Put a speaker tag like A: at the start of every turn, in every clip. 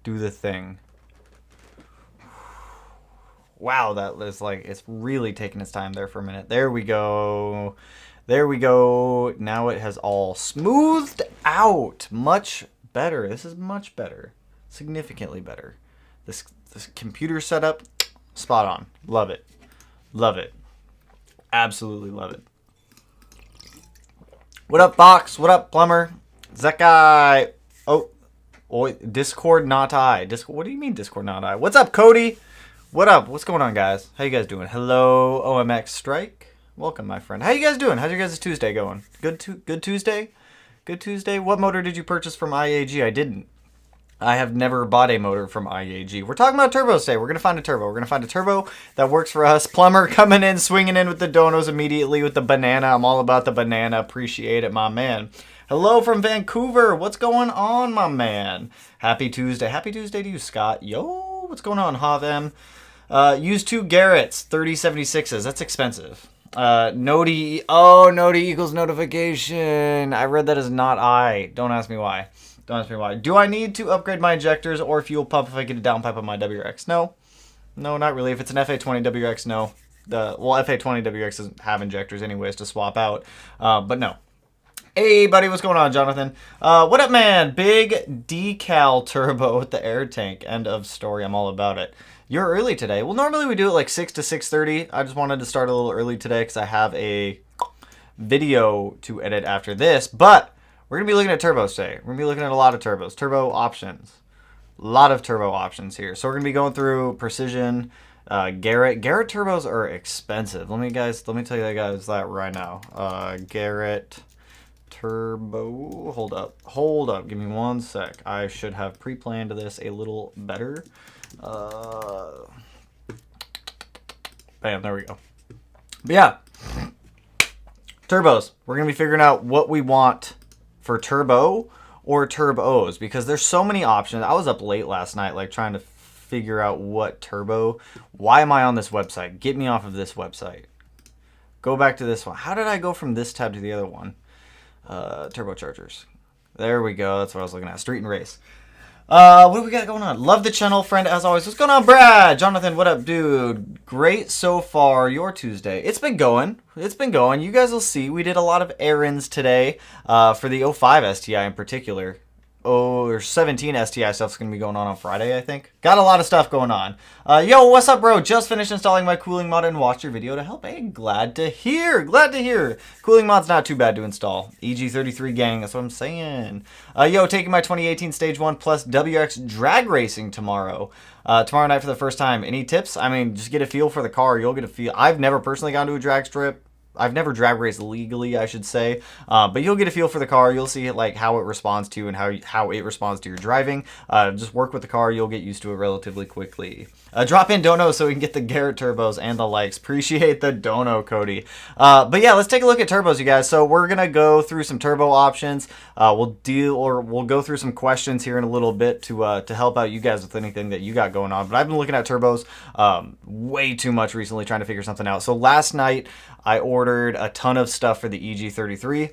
A: do the thing. Wow, that is like, it's really taking its time there for a minute. There we go. There we go. Now it has all smoothed out. Much better. This is much better. Significantly better. This computer setup, spot on. Love it. Love it. Absolutely love it. What up, Fox? What up, Plumber? Zekai. Oh, Discord not I. Discord. What do you mean Discord not I? What's up, Cody? What up? What's going on, guys? How you guys doing? Hello, OMX Strike. Welcome, my friend. How you guys doing? How's your guys' Tuesday going? Good Tuesday? Good Tuesday? What motor did you purchase from IAG? I didn't. I have never bought a motor from IAG. We're talking about turbos today. We're going to find a turbo. We're going to find a turbo that works for us. Plumber coming in, swinging in with the donos immediately with the banana. I'm all about the banana. Appreciate it, my man. Hello from Vancouver. What's going on, my man? Happy Tuesday. Happy Tuesday to you, Scott. Yo, what's going on, Havem? Use 2 Garrett's 3076s. That's expensive. Nodi. Oh, Nodi equals notification. I read that as not I. Don't ask me why. Don't ask me why. Do I need to upgrade my injectors or fuel pump if I get a downpipe on my WRX? No. No, not really. If it's an FA20 WRX, no. FA20 WRX doesn't have injectors anyways to swap out. But no. Hey, buddy. What's going on, Jonathan? What up, man? Big decal turbo with the air tank. End of story. I'm all about it. You're early today. Well, normally we do it like 6 to 6:30. I just wanted to start a little early today because I have a video to edit after this. But we're going to be looking at turbos today. We're going to be looking at a lot of turbos. Turbo options. A lot of turbo options here. So we're going to be going through Precision, Garrett. Garrett turbos are expensive. Let me tell you guys that right now. Garrett turbo. Hold up. Give me one sec. I should have pre-planned this a little better. Bam, there we go. But yeah, turbos. We're going to be figuring out what we want for turbo or turbos because there's so many options. I was up late last night like trying to figure out what turbo. Why am I on this website? Get me off of this website. Go back to this one. How did I go from this tab to the other one? Turbochargers. There we go. That's what I was looking at. Street and race. What do we got going on? Love the channel, friend, as always. What's going on, Brad? Jonathan, what up, dude? Great so far, your Tuesday. It's been going. You guys will see. We did a lot of errands today for the 05 STI in particular. Or 17 STI stuff's going to be going on Friday, I think. Got a lot of stuff going on. Yo, what's up, bro? Just finished installing my cooling mod and watched your video to help. Hey, glad to hear. Cooling mod's not too bad to install. EG33 gang, that's what I'm saying. Yo, taking my 2018 Stage 1 Plus WRX drag racing tomorrow. Tomorrow night for the first time. Any tips? I mean, just get a feel for the car. You'll get a feel. I've never personally gone to a drag strip. I've never drag raced legally, I should say, but you'll get a feel for the car. You'll see like how it responds to you and how it responds to your driving. Just work with the car. You'll get used to it relatively quickly. Drop in dono so we can get the Garrett turbos and the likes. Appreciate the dono, Cody. But yeah, let's take a look at turbos, you guys. So we're gonna go through some turbo options. We'll go through some questions here in a little bit to help out you guys with anything that you got going on. But I've been looking at turbos way too much recently, trying to figure something out. So last night I ordered a ton of stuff for the EG33.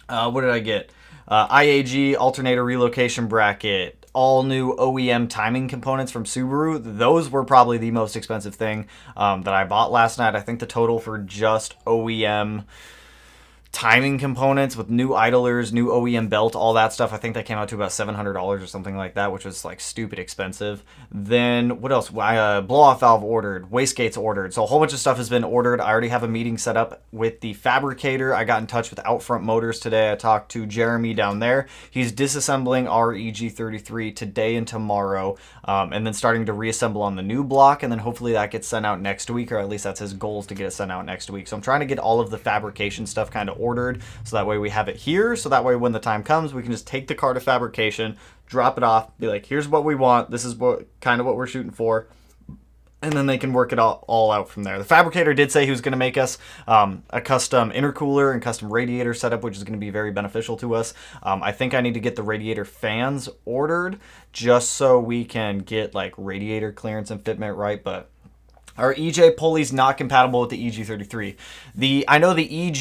A: What did I get? IAG alternator relocation bracket, all new OEM timing components from Subaru. Those were probably the most expensive thing that I bought last night. I think the total for just OEM timing components with new idlers, new OEM belt, all that stuff, I think that came out to about $700 or something like that, which was like stupid expensive. Then what else? Blow-off valve ordered, wastegates ordered, so a whole bunch of stuff has been ordered. I already have a meeting set up with the fabricator. I got in touch with Outfront Motors today. I talked to Jeremy down there. He's disassembling our EG33 today and tomorrow, and then starting to reassemble on the new block, and then hopefully that gets sent out next week, or at least that's his goal, is to get it sent out next week. So I'm trying to get all of the fabrication stuff kind of ordered, so that way we have it here, so that way when the time comes we can just take the car to fabrication, drop it off, be like, here's what we want, this is what we're shooting for, and then they can work it all out from there. The fabricator did say he was going to make us a custom intercooler and custom radiator setup, which is going to be very beneficial to us. I think I need to get the radiator fans ordered just so we can get like radiator clearance and fitment right, but our EJ pulley's not compatible with the EG33. I know the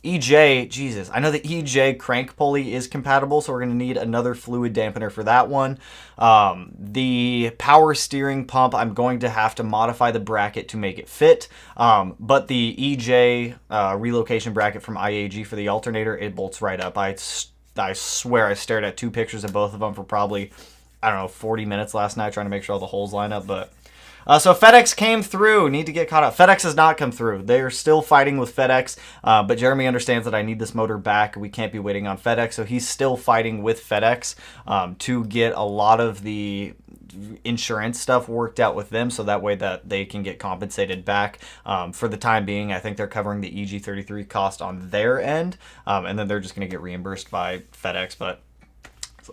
A: EJ, Jesus, I know the EJ crank pulley is compatible, so we're going to need another fluid dampener for that one. The power steering pump, I'm going to have to modify the bracket to make it fit, but the EJ relocation bracket from IAG for the alternator, it bolts right up. I swear I stared at 2 pictures of both of them for probably, I don't know, 40 minutes last night trying to make sure all the holes line up, but... so FedEx came through. Need to get caught up. FedEx has not come through. They're still fighting with FedEx, but Jeremy understands that I need this motor back. We can't be waiting on FedEx, so he's still fighting with FedEx to get a lot of the insurance stuff worked out with them, so that way that they can get compensated back. For the time being, I think they're covering the EG33 cost on their end, and then they're just going to get reimbursed by FedEx, but...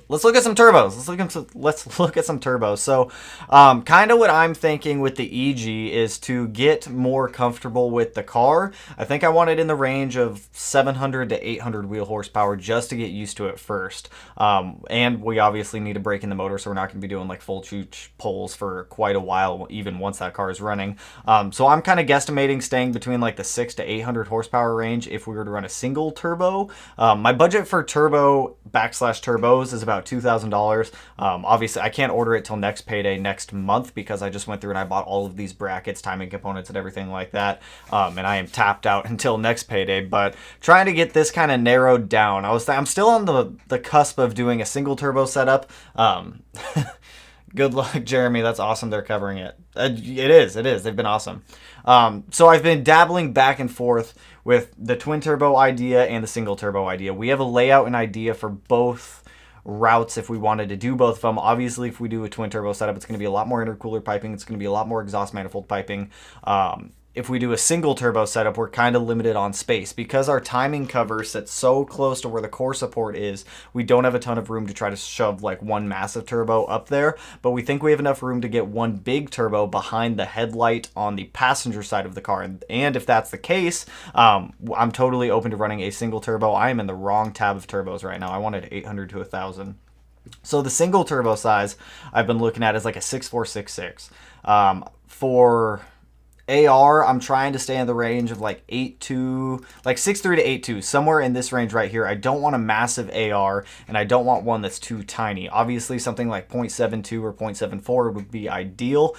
A: Let's look at some turbos. Let's look at some turbos. So, kind of what I'm thinking with the EG is to get more comfortable with the car. I think I want it in the range of 700 to 800 wheel horsepower just to get used to it first. And we obviously need a brake in the motor, so we're not going to be doing like full chooch pulls for quite a while, even once that car is running. So I'm kind of guesstimating staying between like the 6 to 800 horsepower range if we were to run a single turbo. My budget for turbo / turbos is about $2,000. Obviously, I can't order it till next payday next month because I just went through and I bought all of these brackets, timing components, and everything like that. And I am tapped out until next payday. But trying to get this kind of narrowed down. I'm still on the cusp of doing a single turbo setup. Good luck, Jeremy. That's awesome. They're covering it. It is. They've been awesome. So I've been dabbling back and forth with the twin turbo idea and the single turbo idea. We have a layout and idea for both routes if we wanted to do both of them. Obviously, if we do a twin turbo setup, it's going to be a lot more intercooler piping. It's going to be a lot more exhaust manifold piping. If we do a single turbo setup, we're kind of limited on space. Because our timing cover sits so close to where the core support is, we don't have a ton of room to try to shove like one massive turbo up there, but we think we have enough room to get one big turbo behind the headlight on the passenger side of the car. And if that's the case, I'm totally open to running a single turbo. I am in the wrong tab of turbos right now. I wanted 800 to 1,000. So the single turbo size I've been looking at is like a 6466. For AR, I'm trying to stay in the range of like 8.2, like 6.3 to 8.2, somewhere in this range right here. I don't want a massive AR, and I don't want one that's too tiny. Obviously, something like 0.72 or 0.74 would be ideal.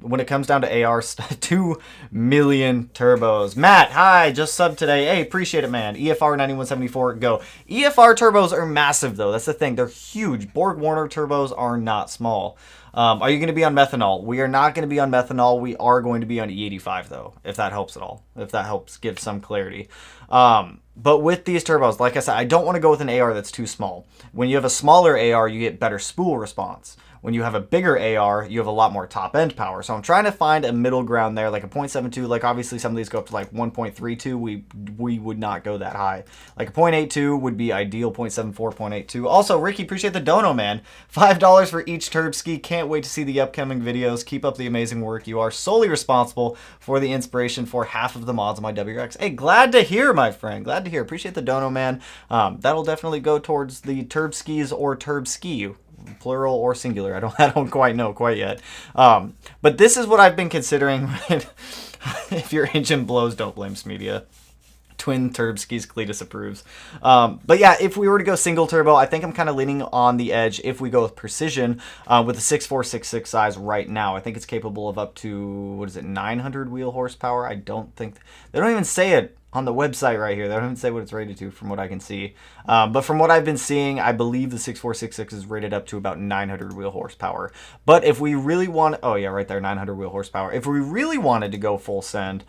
A: When it comes down to AR, 2 million turbos. Matt, hi, just subbed today. Hey, appreciate it, man. EFR 9174, go. EFR turbos are massive, though. That's the thing. They're huge. Borg Warner turbos are not small. Are you going to be on methanol? We are not going to be on methanol. We are going to be on E85, though, if that helps at all, if that helps give some clarity. But with these turbos, like I said, I don't want to go with an AR that's too small. When you have a smaller AR, you get better spool response. When you have a bigger AR, you have a lot more top-end power. So I'm trying to find a middle ground there, like a 0.72. Like, obviously, some of these go up to, like, 1.32. We would not go that high. Like, a 0.82 would be ideal, 0.74, 0.82. Also, Ricky, appreciate the dono, man. $5 for each turb ski. Can't wait to see the upcoming videos. Keep up the amazing work. You are solely responsible for the inspiration for half of the mods on my WRX. Hey, glad to hear, my friend. Glad to hear. Appreciate the dono, man. That'll definitely go towards the turb skis or turb ski. Plural or singular, I don't quite know quite yet. But this is what I've been considering. If your engine blows, don't blame Smedia. Twin turb skis, Cletus approves. But yeah, if we were to go single turbo, I think I'm kind of leaning on the edge if we go with precision with the 6466 size right now. I think it's capable of up to, what is it, 900 wheel horsepower. I don't think, they don't even say it on the website right here. They don't even say what it's rated to from what I can see. But from what I've been seeing, I believe the 6466 is rated up to about 900 wheel horsepower. But if we really want, oh yeah, right there, 900 wheel horsepower. If we really wanted to go full send,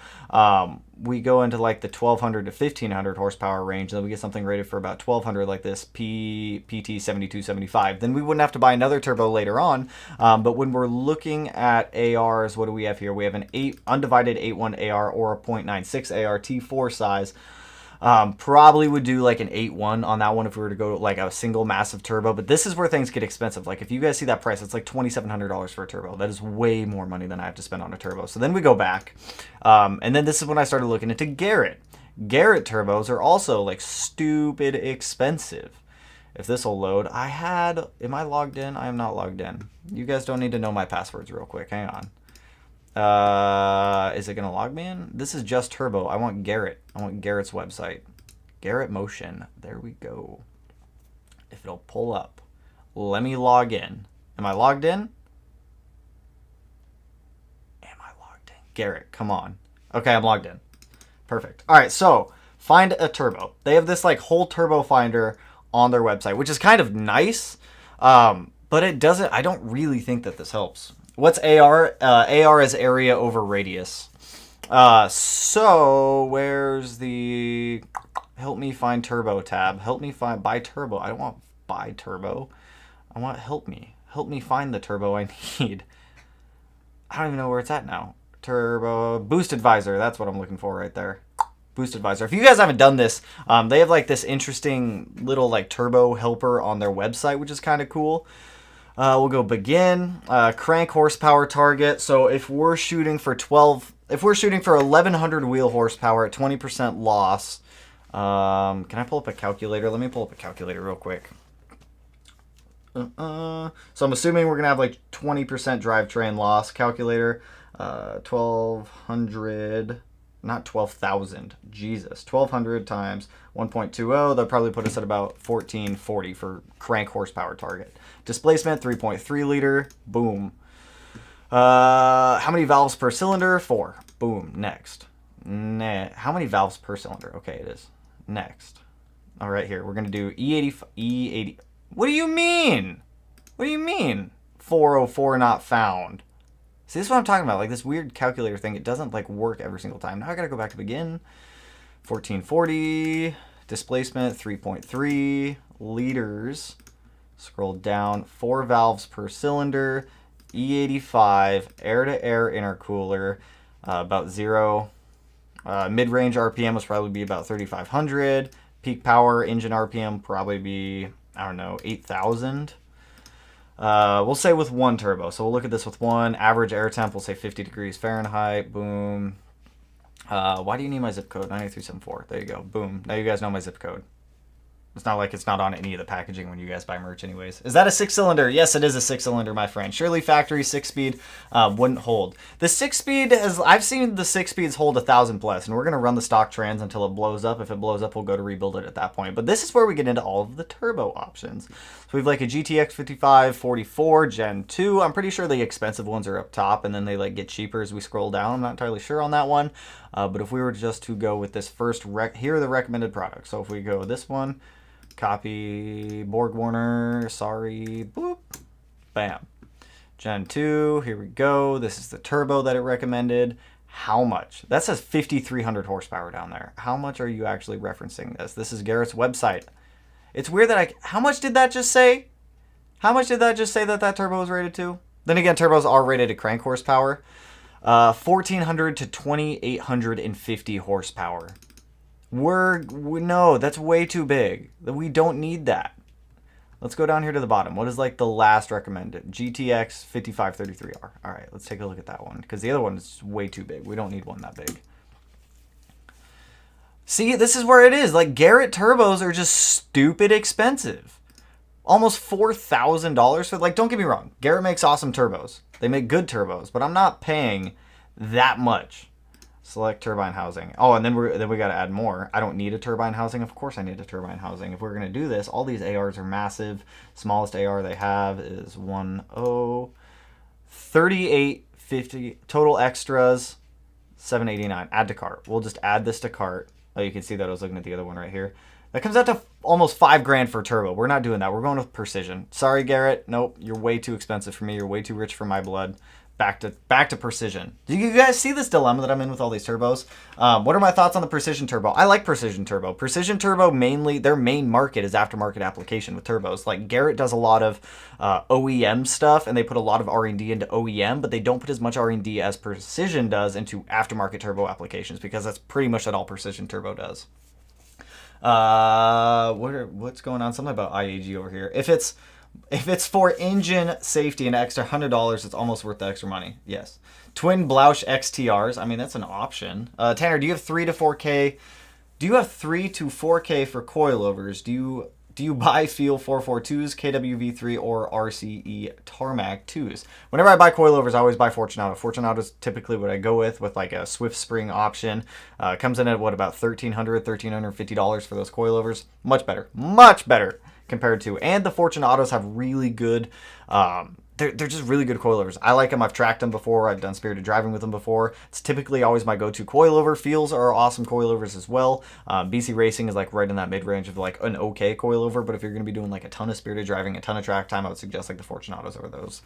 A: we go into like the 1200 to 1500 horsepower range, and then we get something rated for about 1200 like this PT7275. Then we wouldn't have to buy another turbo later on. But when we're looking at ARs, what do we have here? We have an undivided 8.1 AR or a 0.96 AR T4 size. Probably would do like an 8.1 on that one if we were to go like a single massive turbo. But this is where things get expensive. Like if you guys see that price, it's like $2,700 for a turbo. That is way more money than I have to spend on a turbo. So then we go back. And then this is when I started looking into Garrett. Garrett turbos are also like stupid expensive. If this will load, am I logged in? I am not logged in. You guys don't need to know my passwords real quick. Hang on. Is it going to log me in? This is just turbo. I want Garrett. I want Garrett's website. Garrett Motion. There we go. If it'll pull up. Let me log in. Am I logged in? Am I logged in? Garrett, come on. Okay, I'm logged in. Perfect. All right, so find a turbo. They have this like whole turbo finder on their website, which is kind of nice, but it doesn't. I don't really think that this helps. What's AR? AR is area over radius. So where's the help me find turbo tab? Help me find buy turbo. I don't want buy turbo. I want help me find the turbo I need. I don't even know where it's at now. Turbo boost advisor. That's what I'm looking for right there. Boost advisor. If you guys haven't done this, they have like this interesting little like turbo helper on their website, which is kind of cool. We'll go begin, crank horsepower target. So if we're shooting for 1100 wheel horsepower at 20% loss, can I pull up a calculator? Let me pull up a calculator real quick. So I'm assuming we're gonna have like 20% drivetrain loss. Calculator, 1200, not 12,000. Jesus, 1200 times 1.20. That'll probably put us at about 1440 for crank horsepower target. Displacement 3.3 liter. Boom. How many valves per cylinder? 4. Boom. Next. How many valves per cylinder? Okay, it is. Next. All right, here we're gonna do E80. What do you mean? What do you mean? 404 not found. See, this is what I'm talking about. Like this weird calculator thing. It doesn't like work every single time. Now I gotta go back to begin. 1440. Displacement 3.3 liters. Scroll down. 4 valves per cylinder. E85. Air-to-air intercooler. About 0. Mid-range RPM was probably be about 3,500. Peak power engine RPM probably be, I don't know, 8,000. We'll say with 1 turbo. So we'll look at this with 1. Average air temp, we'll say 50 degrees Fahrenheit. Boom. Why do you need my zip code? 98374. There you go. Boom. Now you guys know my zip code. It's not like it's not on any of the packaging when you guys buy merch anyways. Is that a 6-cylinder? Yes, it is a 6-cylinder, my friend. Surely factory 6-speed wouldn't hold. The 6-speed, I've seen the 6-speeds hold 1,000 plus, and we're going to run the stock trans until it blows up. If it blows up, we'll go to rebuild it at that point. But this is where we get into all of the turbo options. So we have like a GTX 5544 Gen 2. I'm pretty sure the expensive ones are up top, and then they like get cheaper as we scroll down. I'm not entirely sure on that one. But if we were just to go with this first, here are the recommended products. So if we go this one, copy Borg Warner, sorry, boop, bam. Gen 2, here we go. This is the turbo that it recommended. How much? That says 5,300 horsepower down there. How much are you actually referencing this? This is Garrett's website. It's weird that how much did that just say? How much did that just say that turbo was rated to? Then again, turbos are rated to crank horsepower. 1,400 to 2,850 horsepower. No, that's way too big. We don't need that. Let's go down here to the bottom. What is like the last recommended? GTX 5533R. All right, let's take a look at that one because the other one is way too big. We don't need one that big. See, this is where it is. Like Garrett turbos are just stupid expensive. Almost $4,000 for, like, don't get me wrong. Garrett makes awesome turbos. They make good turbos, but I'm not paying that much. Select turbine housing. Oh, and then we got to add more. I don't need a turbine housing. Of course I need a turbine housing. If we're going to do this, all these ARs are massive. Smallest AR they have is 10. 3850. Total extras, 789. Add to cart. We'll just add this to cart. Oh, you can see that I was looking at the other one right here. That comes out to almost $5,000 for a turbo. We're not doing that. We're going with precision. Sorry, Garrett. Nope, you're way too expensive for me. You're way too rich for my blood. Back to precision. Do you guys see this dilemma that I'm in with all these turbos? What are my thoughts on the precision turbo? I like precision turbo. Precision turbo mainly, their main market is aftermarket application with turbos. Like Garrett does a lot of OEM stuff, and they put a lot of R&D into OEM, but they don't put as much R&D as precision does into aftermarket turbo applications because that's pretty much all precision turbo does. What's going on? Something about IAG over here. If it's for engine safety and extra $100, it's almost worth the extra money. Yes. Twin Blausch XTRs. I mean, that's an option. Tanner, do you have 3 to 4K? Do you have 3 to 4K for coilovers? Do you Do you buy Feel 442s, KWV3, or RCE Tarmac 2s? Whenever I buy coilovers, I always buy Fortunato. Fortunato is typically what I go with like a Swift Spring option. Comes in at what, about $1,300, $1,350 for those coilovers. Much better compared to. And the Fortunatos have really good, they're just really good coilovers. I like them. I've tracked them before. I've done spirited driving with them before. It's typically always my go-to coilover. Feels are awesome coilovers as well. BC Racing is like right in that mid-range of like an okay coilover, but if you're going to be doing like a ton of spirited driving, a ton of track time, I would suggest like the Fortunatos over those.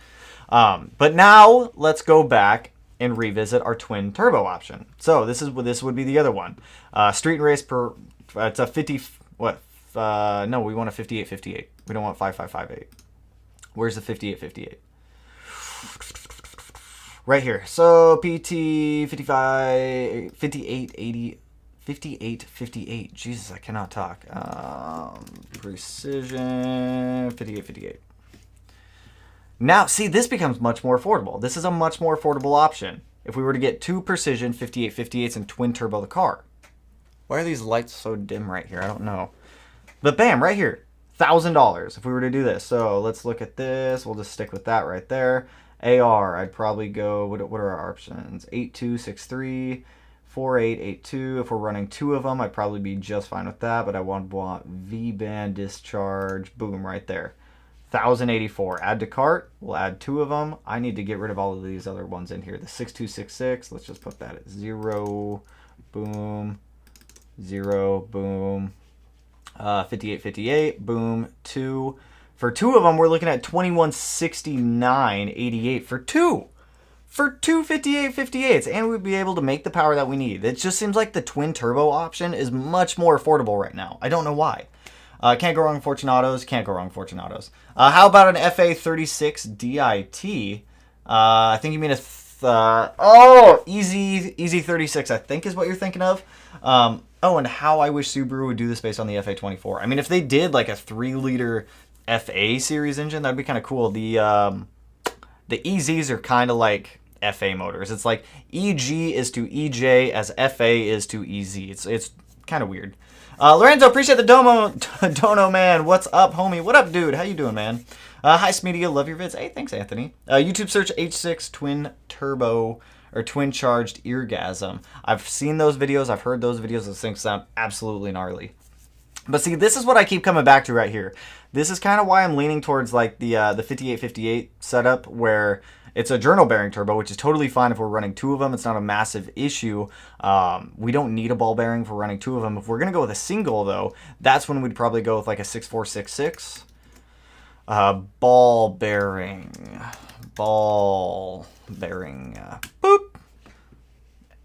A: But now let's go back and revisit our twin turbo option. So this would be the other one. Street and race it's a 50, what? No, we want a 5858. We don't want 5558. Where's the 5858? Right here. So PT 55, 5880, 5858. Jesus, I cannot talk. Precision 5858. Now, see, this becomes much more affordable. This is a much more affordable option. If we were to get two Precision 5858s and twin turbo the car. Why are these lights so dim right here? I don't know. But bam, right here. $1,000 if we were to do this. So let's look at this. We'll just stick with that right there. AR, I'd probably go, what are our options? 8263, 4882. If we're running two of them, I'd probably be just fine with that, but I want V-band discharge. Boom, right there. 1,084. Add to cart. We'll add two of them. I need to get rid of all of these other ones in here. The 6266, let's just put that at 0. Boom. 0. Boom. 5858, boom, 2. For two of them, we're looking at 2169.88 for two 5858s, and we'd be able to make the power that we need. It just seems like the twin turbo option is much more affordable right now. I don't know why. Can't go wrong Fortunatos. Can't go wrong Fortunatos. How about an FA36 DIT? I think you mean a EG36, I think is what you're thinking of. Oh, and how I wish Subaru would do this based on the FA24. I mean, if they did like a 3-liter FA series engine, that'd be kind of cool. The EZs are kind of like FA motors. It's like EG is to EJ as FA is to EZ. It's kind of weird. Lorenzo, appreciate the dono, man. What's up, homie? What up, dude? How you doing, man? Hi, Smedia. Love your vids. Hey, thanks, Anthony. YouTube search H6 twin turbo or twin charged eargasm. I've seen those videos. I've heard those videos. Those things sound absolutely gnarly. But see, this is what I keep coming back to right here. This is kind of why I'm leaning towards like the 5858 setup, where it's a journal bearing turbo, which is totally fine if we're running two of them. It's not a massive issue. We don't need a ball bearing for running two of them. If we're going to go with a single, though, that's when we'd probably go with like a 6466. Ball bearing. Boop.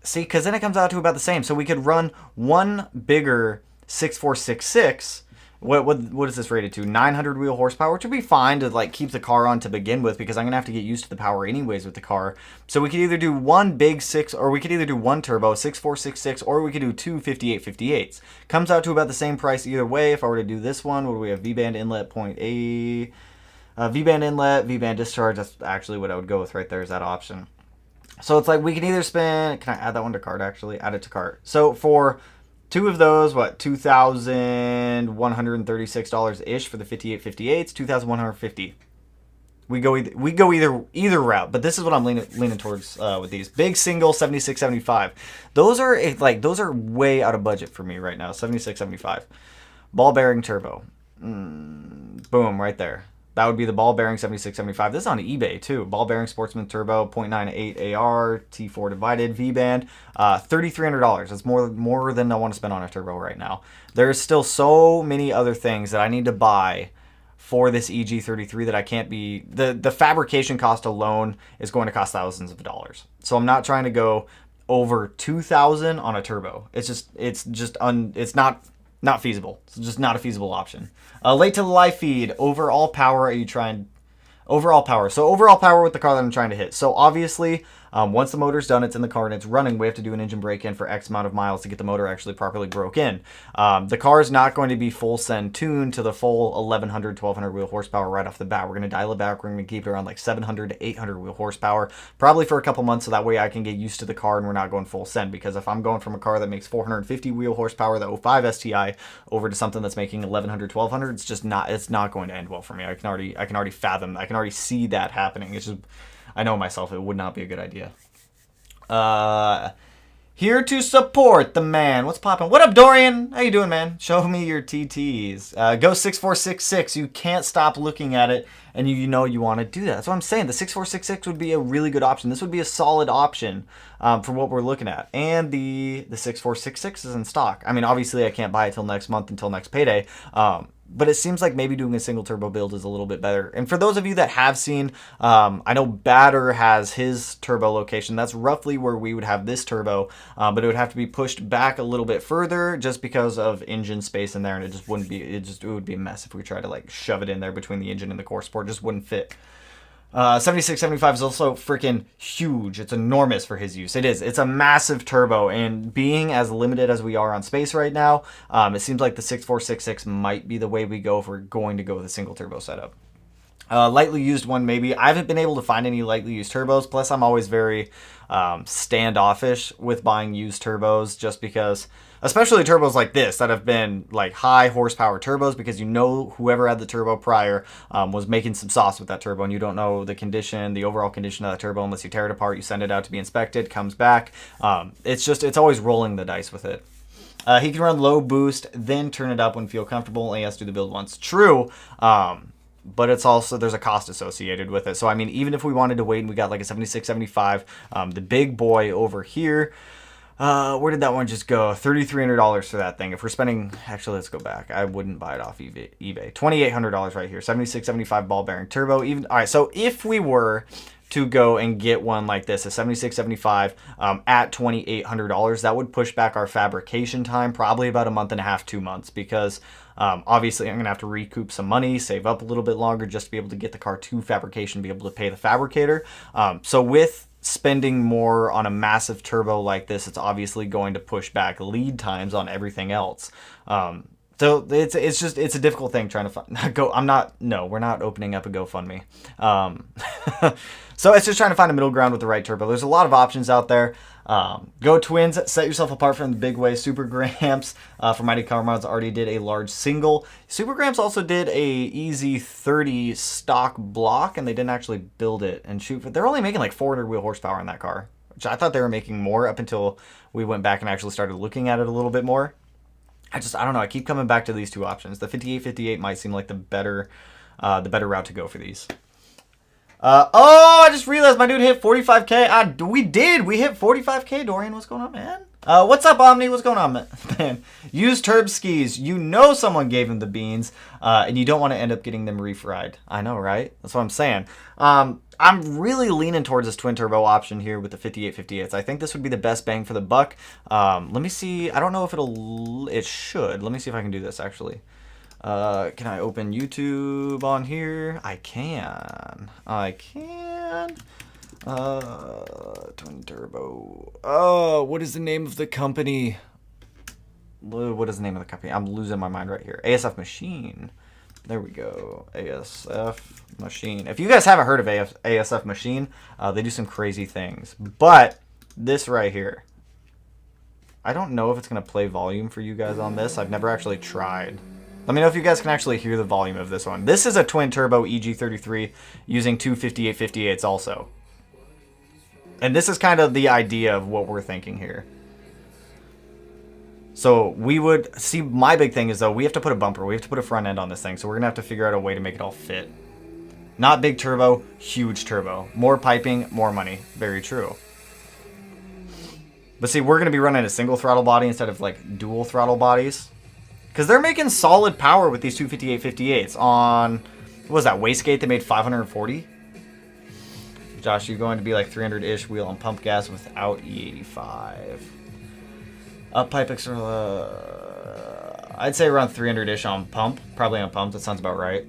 A: See, because then it comes out to about the same. So we could run one bigger 6466. What is this rated to? 900 wheel horsepower, which would be fine to like keep the car on to begin with, because I'm gonna have to get used to the power anyways with the car. So we could either do one big 6, or we could either do one turbo 6466, or we could do two 5858s. Comes out to about the same price either way. If I were to do this one, what do we have? V-band inlet 0.8, V-band inlet, V-band discharge. That's actually what I would go with right there, is that option. So it's like we can either spend. Can I add that one to cart? Actually, add it to cart. So for two of those, what, $2,136 ish for the 5858s, $2,150. We go either route, but this is what I'm leaning towards with these big single 7675. Those are way out of budget for me right now. 7675. Ball bearing turbo. Boom, right there. That would be the ball bearing 7675. This is on eBay too. Ball bearing Sportsman Turbo 0.98 AR T4 divided V-band. $3,300. That's more than I want to spend on a turbo right now. There's still so many other things that I need to buy for this EG33 that I can't be. The fabrication cost alone is going to cost thousands of dollars. So I'm not trying to go over $2,000 on a turbo. It's not feasible. It's just not a feasible option. Late to the live feed. Overall power, are you trying? Overall power. So overall power with the car that I'm trying to hit. So obviously, Once the motor's done, it's in the car and it's running, we have to do an engine break-in for X amount of miles to get the motor actually properly broke in. The car is not going to be full send tuned to the full 1100, 1200 wheel horsepower right off the bat. We're going to dial it back. We're going to keep it around like 700 to 800 wheel horsepower, probably for a couple months, so that way I can get used to the car and we're not going full send. Because if I'm going from a car that makes 450 wheel horsepower, the 05 STI, over to something that's making 1100, 1200, it's not going to end well for me. I can already fathom, I can already see that happening. It's just, I know myself, it would not be a good idea. Here to support the man. What's poppin'? What up, Dorian? How you doing, man? Show me your TTs. Go 6466. You can't stop looking at it, and you know you want to do that. That's what I'm saying. The 6466 would be a really good option. This would be a solid option for what we're looking at. And the 6466 is in stock. I mean, obviously, I can't buy it till next month, until next payday. But it seems like maybe doing a single turbo build is a little bit better. And for those of you that have seen, I know Batter has his turbo location. That's roughly where we would have this turbo, but it would have to be pushed back a little bit further just because of engine space in there, and it just wouldn't be, it would be a mess if we tried to like shove it in there between the engine and the core support. It just wouldn't fit. 7675 is also freaking huge. It's enormous for his use. It is. It's a massive turbo, and being as limited as we are on space right now, it seems like the 6466 might be the way we go if we're going to go with a single turbo setup. Lightly used one, maybe. I haven't been able to find any lightly used turbos. Plus, I'm always very standoffish with buying used turbos, just because, especially turbos like this that have been like high horsepower turbos, because you know whoever had the turbo prior was making some sauce with that turbo, and you don't know the condition, the overall condition of that turbo unless you tear it apart. You send it out to be inspected, comes back. It's always rolling the dice with it. He can run low boost, then turn it up when feel comfortable. Only has to do the build once. True. But it's also, there's a cost associated with it. So, I mean, even if we wanted to wait and we got like a 7675, the big boy over here, where did that one just go? $3,300 for that thing. If we're spending, actually, let's go back. I wouldn't buy it off eBay. $2,800 right here. 7675 ball bearing turbo. Even, all right, so if we were to go and get one like this, a 7675 at $2,800, that would push back our fabrication time probably about a month and a half, 2 months, because obviously I'm gonna have to recoup some money, save up a little bit longer just to be able to get the car to fabrication, be able to pay the fabricator. So with spending more on a massive turbo like this, it's obviously going to push back lead times on everything else. So it's a difficult thing trying to find. We're not opening up a GoFundMe. So it's just trying to find a middle ground with the right turbo. There's a lot of options out there. Go Twins, set yourself apart from the big way. Super Gramps from Mighty Car Mods already did a large single. Super Gramps also did a EG33 stock block, and they didn't actually build it and shoot. They're only making like 400 wheel horsepower in that car, which I thought they were making more up until we went back and actually started looking at it a little bit more. I don't know. I keep coming back to these two options. The 5858 might seem like the better route to go for these. Oh, I just realized my dude hit 45K. We hit 45K. Dorian, what's going on, man? What's up, Omni? What's going on, man? Use Turb skis. You know someone gave him the beans, and you don't want to end up getting them refried. I know, right? That's what I'm saying. I'm really leaning towards this twin turbo option here with the 5858s. I think this would be the best bang for the buck. Let me see. I don't know if it should. Let me see if I can do this, actually. Can I open YouTube on here? I can. Twin turbo. Oh, what is the name of the company? What is the name of the company? I'm losing my mind right here. ASF Machine. There we go. ASF Machine. If you guys haven't heard of ASF Machine, they do some crazy things. But this right here, I don't know if it's going to play volume for you guys on this. I've never actually tried. Let me know if you guys can actually hear the volume of this one. This is a twin turbo EG33 using two 5858s also. And this is kind of the idea of what we're thinking here. So we would see, my big thing is though, we have to put a bumper, we have to put a front end on this thing. So we're gonna have to figure out a way to make it all fit. Not big turbo, huge turbo. More piping, more money. Very true. But see, we're gonna be running a single throttle body instead of like dual throttle bodies. Because they're making solid power with these two 5858s. On, what was that, wastegate, they made 540? Josh, you're going to be like 300-ish wheel on pump gas without E85. Up pipe extra, I'd say around 300-ish on pump. Probably on pump, that sounds about right.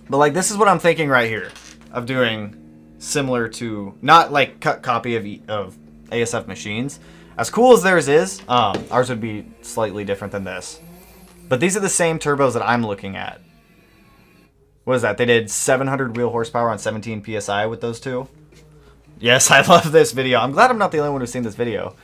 A: But like, this is what I'm thinking right here. Of doing similar to, not like cut copy of ASF machines. As cool as theirs is, ours would be slightly different than this. But these are the same turbos that I'm looking at. What is that? They did 700 wheel horsepower on 17 PSI with those two. Yes, I love this video. I'm glad I'm not the only one who's seen this video.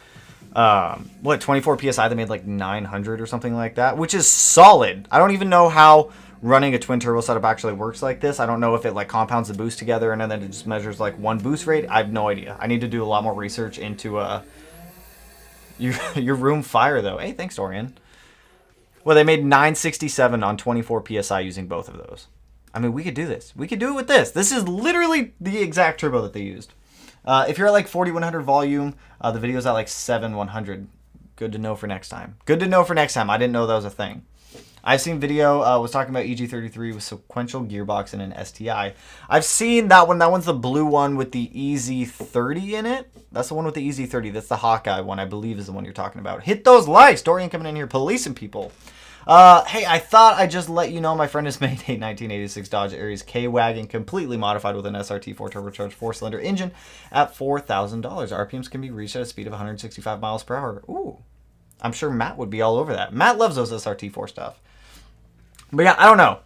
A: What, 24 PSI, they made like 900 or something like that, which is solid. I don't even know how running a twin turbo setup actually works like this. I don't know if it like compounds the boost together and then it just measures like one boost rate. I have no idea. I need to do a lot more research into your room fire though. Hey, thanks, Dorian. Well, they made 967 on 24 PSI using both of those. I mean, we could do this. We could do it with this. This is literally the exact turbo that they used. If you're at like 4100 volume, the video's at like 7100. Good to know for next time. Good to know for next time. I didn't know that was a thing. I've seen video, was talking about EG33 with sequential gearbox and an STI. I've seen that one. That one's the blue one with the EZ30 in it. That's the one with the EZ30. That's the Hawkeye one, I believe, is the one you're talking about. Hit those likes. Dorian coming in here policing people. Hey, I thought I'd just let you know my friend has made a 1986 Dodge Aries K-Wagon completely modified with an SRT4 turbocharged 4-cylinder engine at $4,000. RPMs can be reached at a speed of 165 miles per hour. Ooh, I'm sure Matt would be all over that. Matt loves those SRT4 stuff. But yeah, I don't know.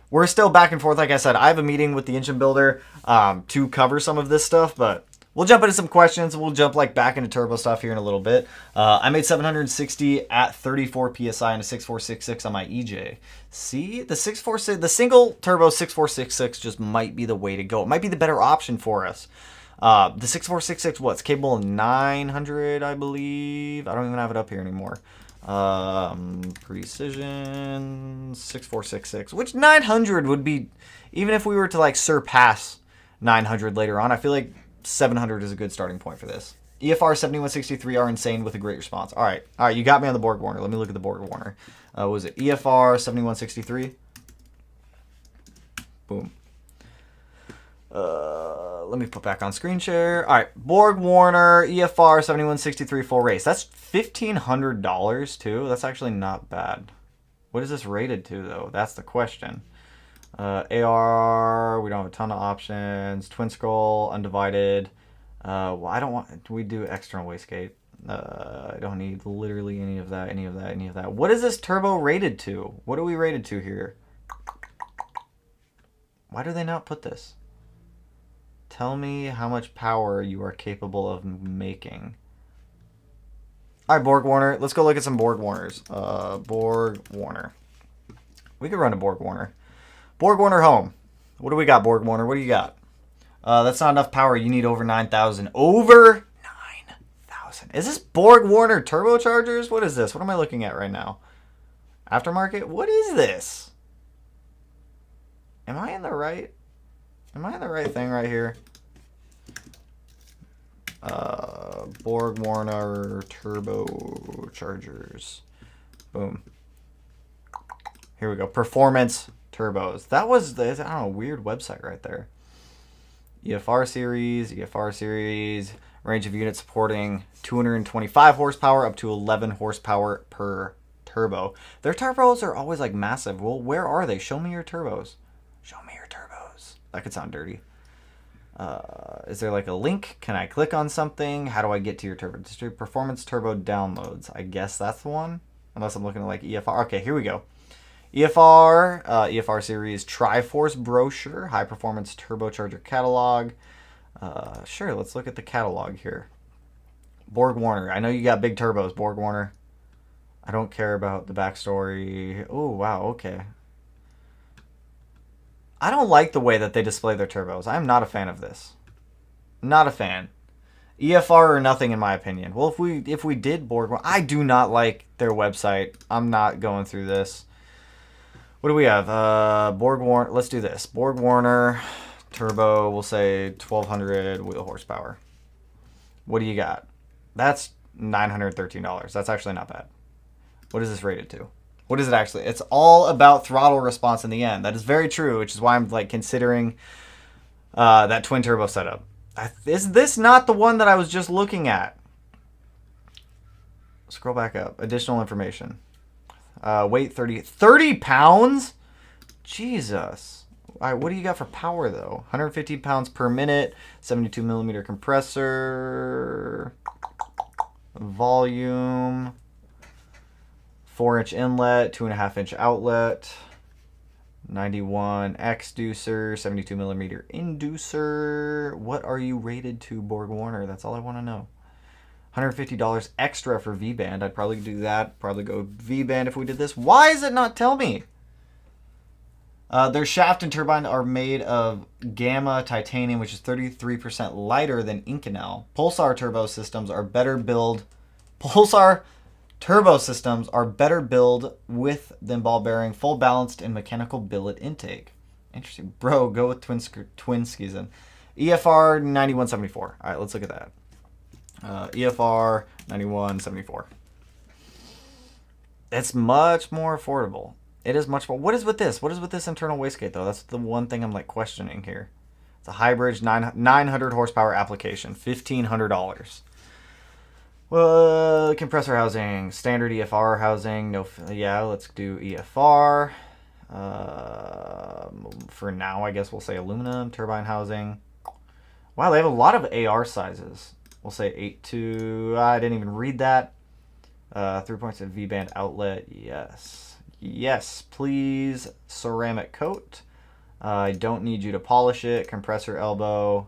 A: We're still back and forth. Like I said, I have a meeting with the engine builder to cover some of this stuff, but we'll jump into some questions. We'll jump like back into turbo stuff here in a little bit. I made 760 at 34 PSI and a 6466 on my EJ. See, the 646, the single turbo 6466 just might be the way to go. It might be the better option for us. The 6466, what's capable of 900, I believe. I don't even have it up here anymore. Precision 6466, which 900 would be, even if we were to like surpass 900 later on, I feel like 700 is a good starting point for this. EFR 7163 are insane with a great response. All right, you got me on the Borg Warner. Let me look at the Borg Warner. What was it? EFR 7163. Boom. Let me put back on screen share. All right, Borg Warner EFR 7163 full race. That's $1,500 too. That's actually not bad. What is this rated to though? That's the question. AR, we don't have a ton of options. Twin scroll, undivided. Well, I don't want. We do external wastegate. I don't need literally any of that. Any of that. Any of that. What is this turbo rated to? What are we rated to here? Why do they not put this? Tell me how much power you are capable of making. All right, Borg Warner. Let's go look at some Borg Warners. Borg Warner. We could run a Borg Warner. Borg Warner home. What do we got, Borg Warner? What do you got? That's not enough power. You need over 9,000. Over 9,000. Is this Borg Warner turbochargers? What is this? What am I looking at right now? Aftermarket? What is this? Am I in the right thing right here? Borg Warner turbochargers. Boom. Here we go. Performance turbos. That was the, I don't know, weird website right there. EFR series, range of units supporting 225 horsepower up to 11 horsepower per turbo. Their turbos are always like massive. Well, where are they? Show me your turbos. Show me your turbos. That could sound dirty. Is there like a link? Can I click on something? How do I get to your turbo? Distribute performance turbo downloads. I guess that's the one. Unless I'm looking at like EFR. Okay, here we go. EFR series Triforce brochure, high performance turbocharger catalog. Sure, let's look at the catalog here. Borg Warner. I know you got big turbos, Borg Warner. I don't care about the backstory. Oh, wow, okay. I don't like the way that they display their turbos. I'm not a fan of this. Not a fan. EFR or nothing in my opinion. Well, if we did Borg Warner, I do not like their website. I'm not going through this. What do we have? Borg Warner. Let's do this. Borg Warner turbo. We'll say 1,200 wheel horsepower. What do you got? That's $913. That's actually not bad. What is this rated to? What is it actually? It's all about throttle response in the end. That is very true, which is why I'm like considering that twin turbo setup. Is this not the one that I was just looking at? Scroll back up. Additional information. Weight 30 pounds? Jesus. All right, what do you got for power, though? 150 pounds per minute, 72 millimeter compressor, volume, 4-inch inlet, 2.5-inch outlet, 91 exducer, 72 millimeter inducer. What are you rated to, Borg Warner? That's all I want to know. $150 extra for V-band. I'd probably do that. Probably go V-band if we did this. Why does it not tell me? Their shaft and turbine are made of gamma titanium, which is 33% lighter than Inconel. Pulsar turbo systems are better build. Pulsar turbo systems are better build with than ball bearing, full balanced, and mechanical billet intake. Interesting, bro. Go with twin skis in. EFR 9174. All right, let's look at that. EFR 9174. It's much more affordable. It is much more. What is with this? What is with this internal wastegate, though? That's the one thing I'm like questioning here. It's a hybrid 900 horsepower application, $1,500. Well, compressor housing, standard EFR housing. No, yeah, let's do EFR. For now, I guess we'll say aluminum turbine housing. Wow, they have a lot of AR sizes. We'll say 8.2. I didn't even read that. 3 points of V-band outlet. Yes. Yes, please. Ceramic coat. I don't need you to polish it. Compressor elbow.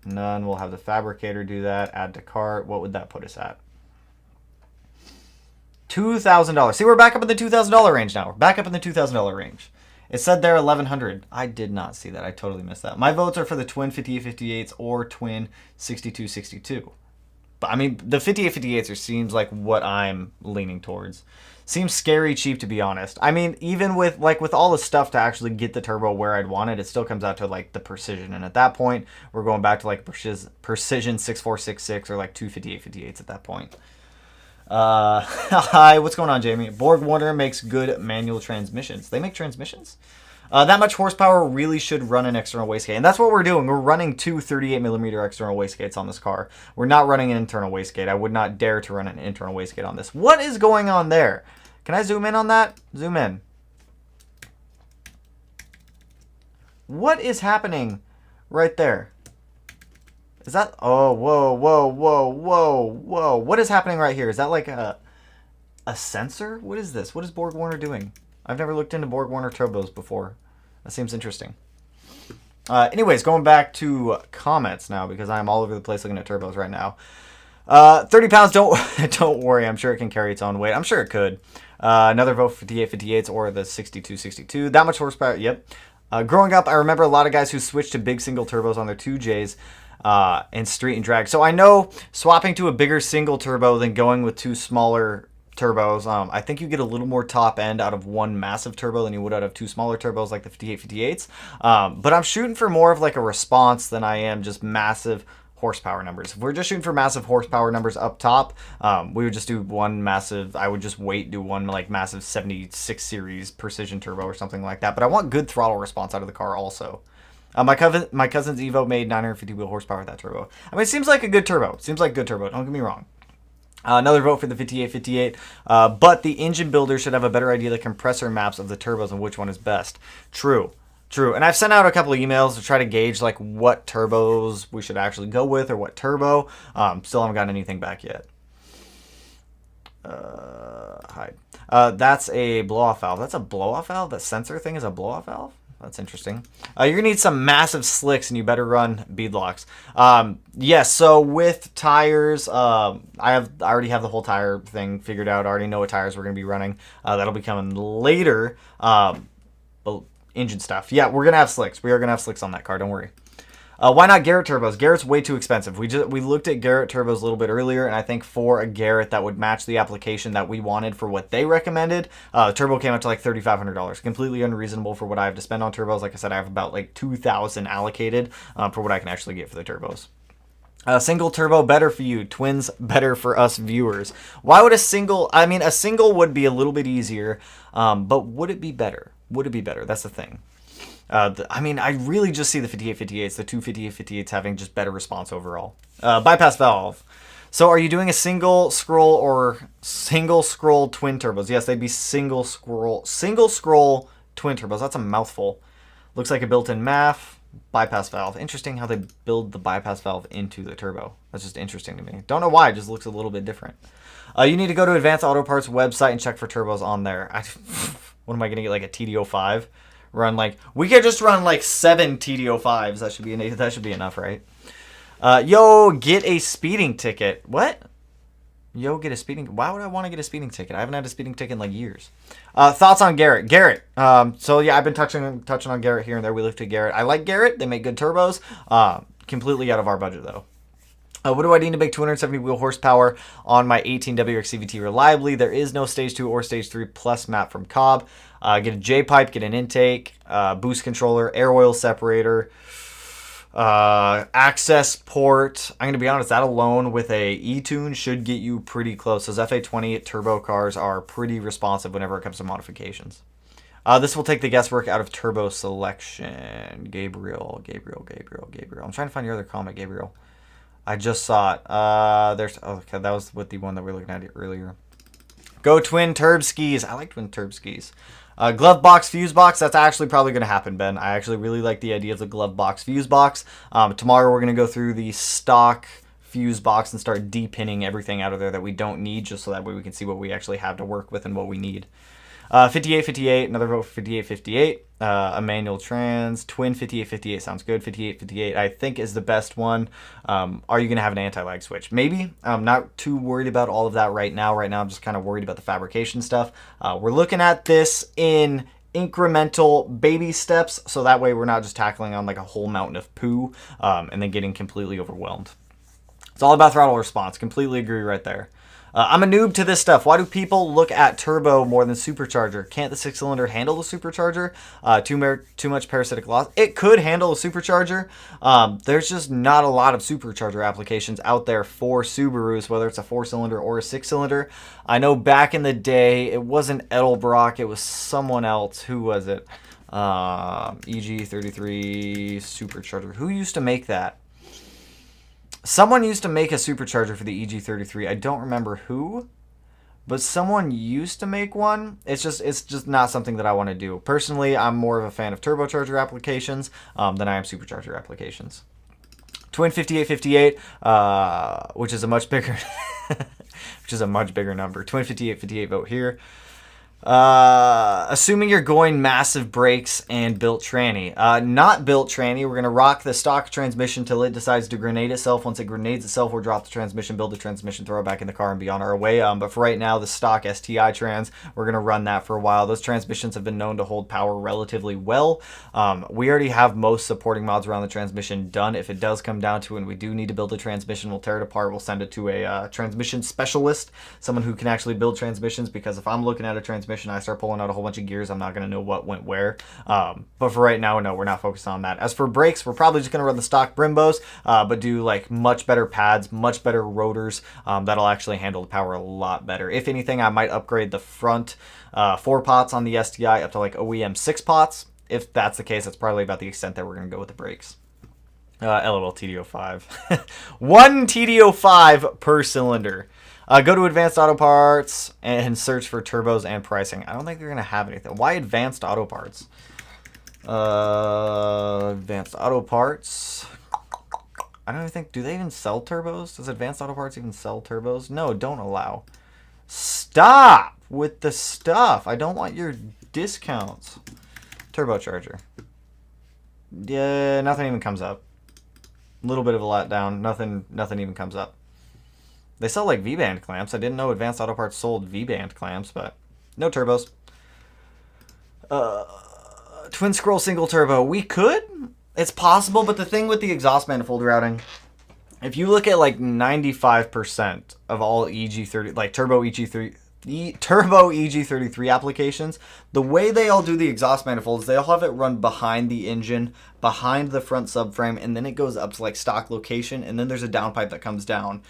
A: None. We'll have the fabricator do that. Add to cart. What would that put us at? $2,000. See, we're back up in the $2,000 range now. We're back up in the $2,000 range. It said there 1,100. I did not see that. I totally missed that. My votes are for the twin 5858s or twin 6262. But I mean, the 5858s seems like what I'm leaning towards. Seems scary cheap, to be honest. I mean, even with all the stuff to actually get the turbo where I'd want it, it still comes out to like the precision. And at that point, we're going back to like precision 6466 or like two 5858s at that point. Hi, what's going on, Jamie? Borg Warner makes good manual transmissions. They make transmissions? That much horsepower really should run an external wastegate. And that's what we're doing. We're running two 38mm external wastegates on this car. We're not running an internal wastegate. I would not dare to run an internal wastegate on this. What is going on there? Can I zoom in on that? Zoom in. What is happening right there? Is that... Oh, whoa, whoa, whoa, whoa, whoa. What is happening right here? Is that like a sensor? What is this? What is Borg Warner doing? I've never looked into Borg Warner turbos before. That seems interesting. Anyways, going back to comments now, because I'm all over the place looking at turbos right now. 30 pounds, don't worry. I'm sure it can carry its own weight. I'm sure it could. Another vote for 5858s or the 6262. That much horsepower, yep. Growing up, I remember a lot of guys who switched to big single turbos on their 2Js in street and drag. So I know swapping to a bigger single turbo than going with two smaller turbos, I think you get a little more top end out of one massive turbo than you would out of two smaller turbos like the 5858s. But I'm shooting for more of like a response than I am just massive horsepower numbers. If we're just shooting for massive horsepower numbers up top, we would just do one massive, I would just do one like massive 76 series precision turbo or something like that. But I want good throttle response out of the car also. My cousin's Evo made 950 wheel horsepower with that turbo. I mean, it seems like a good turbo. Seems like a good turbo. Don't get me wrong. Another vote for the 5858, but the engine builder should have a better idea of the compressor maps of the turbos and which one is best. True. And I've sent out a couple of emails to try to gauge like what turbos we should actually go with or what turbo. Still haven't gotten anything back yet. Hi. That's a blow-off valve. That's a blow-off valve? That sensor thing is a blow-off valve? That's interesting. You're going to need some massive slicks, and you better run beadlocks. Yes, so with tires, I already have the whole tire thing figured out. I already know what tires we're going to be running. That'll be coming later. Engine stuff. Yeah, we're going to have slicks. We are going to have slicks on that car. Don't worry. Why not Garrett turbos? Garrett's way too expensive. We looked at Garrett turbos a little bit earlier, and I think for a Garrett that would match the application that we wanted for what they recommended, the turbo came out to like $3,500. Completely unreasonable for what I have to spend on turbos. Like I said, I have about like $2,000 allocated for what I can actually get for the turbos. Single turbo better for you, twins better for us viewers. Why would a single? I mean, a single would be a little bit easier, but would it be better? Would it be better? That's the thing. I mean, I really just see the 5858s, the two 5858s having just better response overall. Bypass valve. So are you doing a single scroll or single scroll twin turbos? Yes, they'd be single scroll twin turbos. That's a mouthful. Looks like a built-in MAF. Bypass valve. Interesting how they build the bypass valve into the turbo. That's just interesting to me. Don't know why. It just looks a little bit different. You need to go to Advanced Auto Parts website and check for turbos on there. What am I going to get, like a TD05? Run like... We could just run like 7 TD05s. That should be enough, right? Yo, get a speeding ticket. What? Yo, get a speeding... Why would I want to get a speeding ticket? I haven't had a speeding ticket in like years. Thoughts on Garrett? Garrett. So yeah, I've been touching on Garrett here and there. We lifted Garrett. I like Garrett. They make good turbos. Completely out of our budget though. What do I need to make 270 wheel horsepower on my 18 WRX CVT reliably? There is no stage 2 or stage 3 plus map from Cobb. Get a J-pipe, get an intake, boost controller, air oil separator, access port. I'm going to be honest, that alone with a E-tune should get you pretty close. Those FA20 turbo cars are pretty responsive whenever it comes to modifications. This will take the guesswork out of turbo selection. Gabriel. I'm trying to find your other comment, Gabriel. I just saw it. Okay, that was with the one that we were looking at earlier. Go twin turb skis. I like twin turb skis. Glove box, fuse box. That's actually probably going to happen, Ben. I actually really like the idea of the glove box, fuse box. Tomorrow we're going to go through the stock fuse box and start depinning everything out of there that we don't need, just so that way we can see what we actually have to work with and what we need. 5858, another vote for 5858. A manual trans, twin 5858 sounds good. 5858 I think is the best one. Are you going to have an anti-lag switch? Maybe. I'm not too worried about all of that right now. Right now I'm just kind of worried about the fabrication stuff. We're looking at this in incremental baby steps, so that way we're not just tackling on like a whole mountain of poo and then getting completely overwhelmed. It's all about throttle response. Completely agree right there. I'm a noob to this stuff. Why do people look at turbo more than supercharger? Can't the 6-cylinder handle the supercharger? Too much parasitic loss. It could handle a supercharger. There's just not a lot of supercharger applications out there for Subarus, whether it's a 4-cylinder or a 6-cylinder. I know back in the day, it wasn't Edelbrock. It was someone else. Who was it? EG33 supercharger. Who used to make that? Someone used to make a supercharger for the EG33. I don't remember who, but someone used to make one. It's just not something that I want to do. Personally, I'm more of a fan of turbocharger applications than I am supercharger applications. Twin 5858, which is a much bigger number. Twin 5858 vote here. Assuming you're going massive brakes and built tranny. Not built tranny. We're going to rock the stock transmission till it decides to grenade itself. Once it grenades itself, we'll drop the transmission, build the transmission, throw it back in the car, and be on our way. But for right now, the stock STI trans, we're going to run that for a while. Those transmissions have been known to hold power relatively well. We already have most supporting mods around the transmission done. If it does come down to it and we do need to build a transmission, we'll tear it apart. We'll send it to a transmission specialist, someone who can actually build transmissions, because if I'm looking at a transmission, I start pulling out a whole bunch of gears, I'm not going to know what went where. But for right now, no, we're not focused on that. As for brakes, we're probably just going to run the stock Brimbos, but do like much better pads, much better rotors. That'll actually handle the power a lot better. If anything, I might upgrade the front 4 pots on the STI up to like OEM 6 pots. If that's the case, that's probably about the extent that we're going to go with the brakes. LOL TD05. 1 TD05 per cylinder. Go to Advanced Auto Parts and search for turbos and pricing. I don't think they're going to have anything. Why Advanced Auto Parts? Advanced Auto Parts. I don't even think... Do they even sell turbos? Does Advanced Auto Parts even sell turbos? No, don't allow. Stop with the stuff. I don't want your discounts. Turbocharger. Yeah, nothing even comes up. A little bit of a letdown. Nothing even comes up. They sell like V-band clamps. I didn't know Advanced Auto Parts sold V-band clamps, but no turbos. Twin scroll single turbo. We could. It's possible, but the thing with the exhaust manifold routing, if you look at like 95% of all EG30, like turbo EG33 applications, the way they all do the exhaust manifolds, they all have it run behind the engine, behind the front subframe, and then it goes up to like stock location, and then there's a downpipe that comes down.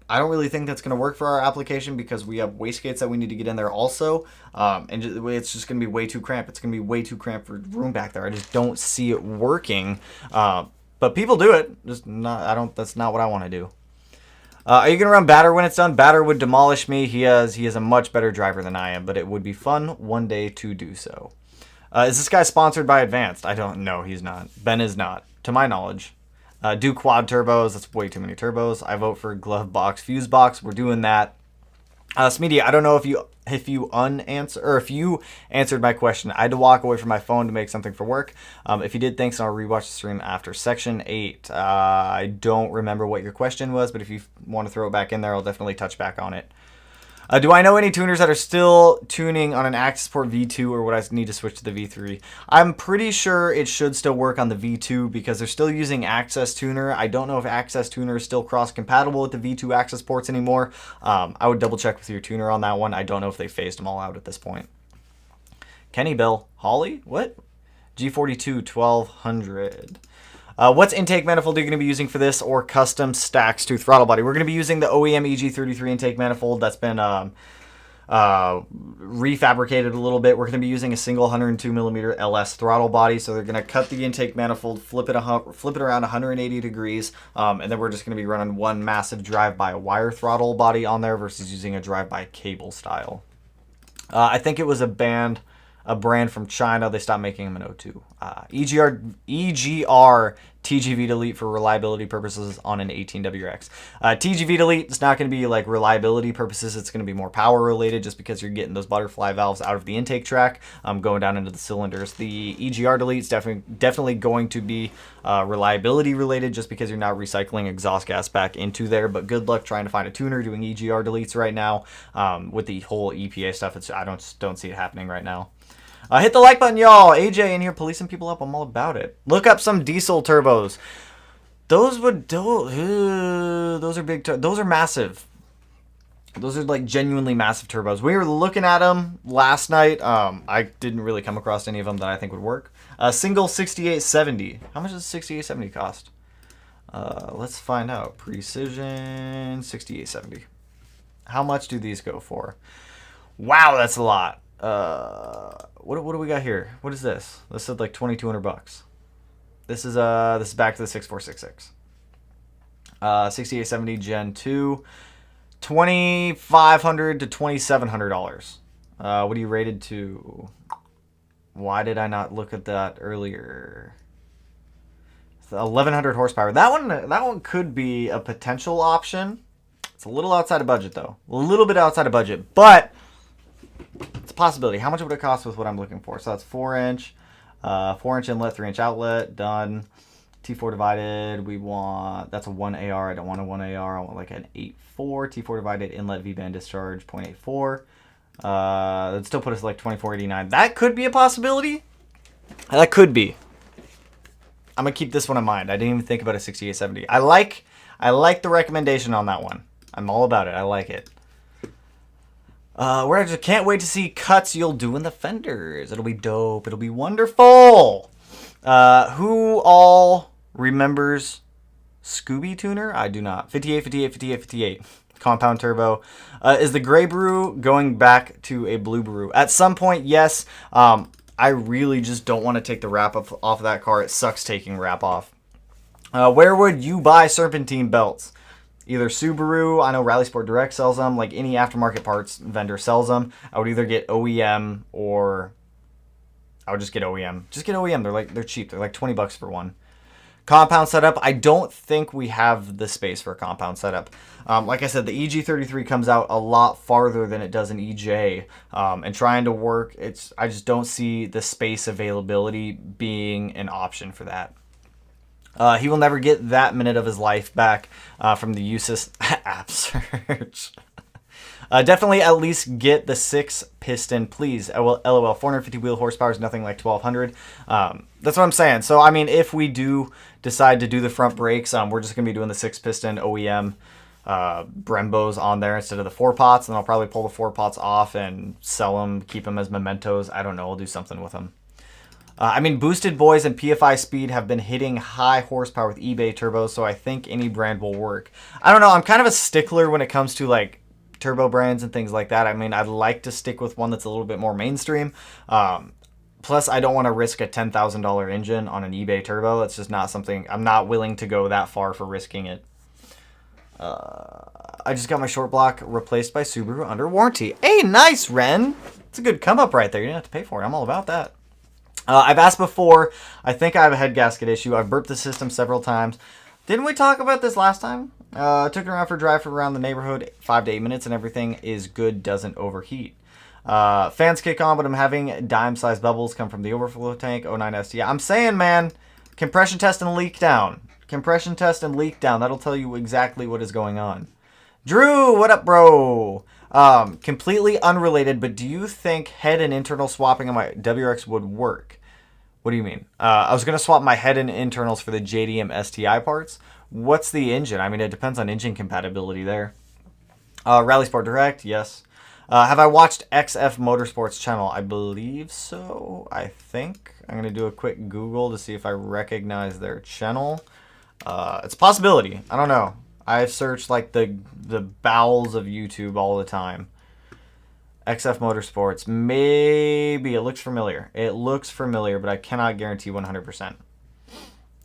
A: I don't really think that's going to work for our application because we have wastegates that we need to get in there also, and it's just going to be way too cramped. It's going to be way too cramped for room back there. I just don't see it working, but people do it. Just not. That's not what I want to do. Are you going to run Batter when it's done? Batter would demolish me. He is a much better driver than I am, but it would be fun one day to do so. Is this guy sponsored by Advanced? I don't know. He's not. Ben is not, to my knowledge. Do quad turbos. That's way too many turbos. I vote for glove box, fuse box. We're doing that. Smeedy, I don't know if you answered my question. I had to walk away from my phone to make something for work. If you did, thanks, and I'll rewatch the stream after. Section 8. I don't remember what your question was, but if you want to throw it back in there, I'll definitely touch back on it. Do I know any tuners that are still tuning on an Access Port V2, or would I need to switch to the V3? I'm pretty sure it should still work on the V2 because they're still using Access Tuner. I don't know if Access Tuner is still cross-compatible with the V2 Access ports anymore. I would double check with your tuner on that one. I don't know if they phased them all out at this point. Kenny Bill. Holly? What? G42 1200. What's intake manifold are you going to be using for this, or custom stacks to throttle body? We're going to be using the OEM EG33 intake manifold that's been refabricated a little bit. We're going to be using a single 102mm LS throttle body, so they're going to cut the intake manifold, flip it around 180 degrees, and then we're just going to be running one massive drive-by-wire throttle body on there versus using a drive-by cable style. I think it was a brand from China. They stopped making them in 02. EGR TGV delete for reliability purposes on an 18WX. TGV delete is not going to be like reliability purposes. It's going to be more power related, just because you're getting those butterfly valves out of the intake track, going down into the cylinders. The EGR delete is definitely going to be reliability related, just because you're not recycling exhaust gas back into there. But good luck trying to find a tuner doing EGR deletes right now. With the whole EPA stuff, I don't see it happening right now. Hit the like button, y'all. AJ in here policing people up. I'm all about it. Look up some diesel turbos. Those are big. Those are massive. Those are like genuinely massive turbos. We were looking at them last night. I didn't really come across any of them that I think would work. Single 6870. How much does 6870 cost? Let's find out. Precision 6870. How much do these go for? Wow, that's a lot. What do we got here? What is this? This is like $2,200. This is back to the 6466. 6870 Gen 2, $2,500 to $2,700. What are you rated to? Why did I not look at that earlier? 1,100 horsepower. That one could be a potential option. It's a little outside of budget though. A little bit outside of budget, but it's a possibility. How much would it cost with what I'm looking for? So that's 4-inch, 4-inch inlet, 3-inch outlet, done. T4 divided, we want, that's a 1AR. I don't want a 1AR. I want like an 8.4. T4 divided inlet V-band discharge, 0.84. That'd still put us like 2489. That could be a possibility. That could be. I'm going to keep this one in mind. I didn't even think about a 6870. I like the recommendation on that one. I'm all about it. I like it. I just can't wait to see cuts you'll do in the fenders. It'll be dope. It'll be wonderful. Who all remembers Scooby Tuner? I do not. 58, 58, 58, 58. Compound turbo. Is the gray brew going back to a blue brew? At some point, yes. I really just don't want to take the wrap off of that car. It sucks taking wrap off. Where would you buy Serpentine belts? Either Subaru, I know Rally Sport Direct sells them, like any aftermarket parts vendor sells them. I would either get OEM or I would just get OEM. Just get OEM. They're cheap. They're like $20 for one. Compound setup. I don't think we have the space for a compound setup. Like I said, the EG33 comes out a lot farther than it does an EJ. And trying to work, I just don't see the space availability being an option for that. He will never get that minute of his life back from the USIS app search. Definitely at least get the 6-piston, please. LOL, 450 wheel horsepower is nothing like 1,200. That's what I'm saying. So, I mean, if we do decide to do the front brakes, we're just going to be doing the 6-piston OEM Brembos on there instead of the 4-pots. And I'll probably pull the 4-pots off and sell them, keep them as mementos. I don't know. I'll do something with them. I mean, Boosted Boys and PFI Speed have been hitting high horsepower with eBay turbos, so I think any brand will work. I don't know. I'm kind of a stickler when it comes to, like, turbo brands and things like that. I mean, I'd like to stick with one that's a little bit more mainstream. Plus, I don't want to risk a $10,000 engine on an eBay turbo. That's just not something... I'm not willing to go that far for risking it. I just got my short block replaced by Subaru under warranty. Hey, nice, Ren! It's a good come-up right there. You didn't have to pay for it. I'm all about that. I've asked before. I think I have a head gasket issue. I've burped the system several times. Didn't we talk about this last time? Took it around for a drive for around the neighborhood, 5 to 8 minutes, and everything is good, doesn't overheat. Fans kick on, but I'm having dime-sized bubbles come from the overflow tank, 09 STI. I'm saying, man, compression test and leak down. Compression test and leak down. That'll tell you exactly what is going on. Drew, what up, bro? Completely unrelated, but do you think head and internal swapping on my WRX would work? What do you mean? I was going to swap my head and internals for the JDM STI parts. What's the engine? I mean, it depends on engine compatibility there. Rally Sport Direct, yes. Have I watched XF Motorsports channel? I believe so, I think. I'm going to do a quick Google to see if I recognize their channel. It's a possibility. I don't know. I've searched like the bowels of YouTube all the time. XF Motorsports. Maybe. It looks familiar. It looks familiar, but I cannot guarantee 100%.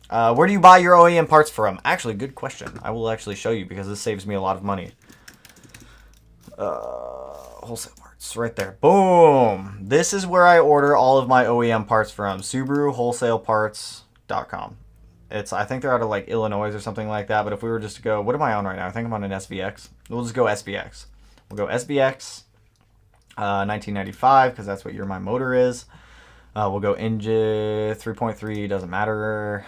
A: Where do you buy your OEM parts from? Actually, good question. I will actually show you because this saves me a lot of money. Wholesale parts. Right there. Boom. This is where I order all of my OEM parts from. Subaru wholesaleparts.com. I think they're out of like Illinois or something like that. But if we were just to go, what am I on right now? I think I'm on an SVX. We'll just go SVX. We'll go SVX 1995 because that's what year my motor is. We'll go engine 3.3. Doesn't matter.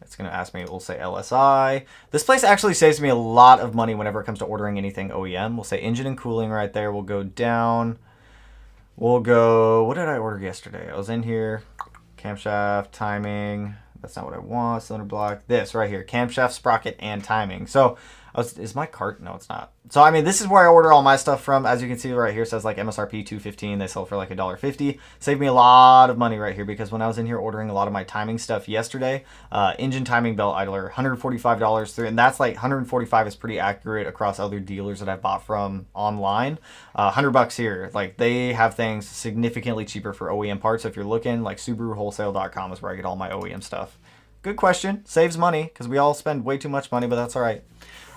A: It's going to ask me, we'll say LSI. This place actually saves me a lot of money whenever it comes to ordering anything OEM. We'll say engine and cooling right there. We'll go down. We'll go, what did I order yesterday? I was in here. Camshaft, timing. That's not what I want. Cylinder block. This right here. Camshaft, sprocket, and timing. So, is my cart? No, it's not. So, I mean, this is where I order all my stuff from. As you can see right here, it says like MSRP $215. They sell for like $1.50. Saved me a lot of money right here because when I was in here ordering a lot of my timing stuff yesterday, engine timing belt idler, $145 through, and that's like $145 is pretty accurate across other dealers that I bought from online. $100 here. Like they have things significantly cheaper for OEM parts. So if you're looking, like SubaruWholesale.com is where I get all my OEM stuff. Good question. Saves money because we all spend way too much money, but that's all right.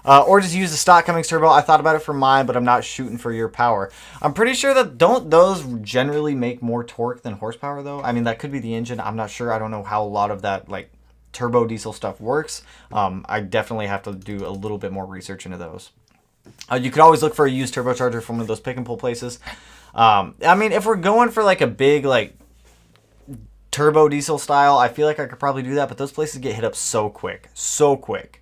A: Or just use the stock Cummins turbo. I thought about it for mine, but I'm not shooting for your power. I'm pretty sure that don't those generally make more torque than horsepower though? I mean, that could be the engine. I'm not sure. I don't know how a lot of that like turbo diesel stuff works. I definitely have to do a little bit more research into those. You could always look for a used turbocharger from one of those pick and pull places. I mean, if we're going for like a big like turbo diesel style, I feel like I could probably do that, but those places get hit up so quick. So quick.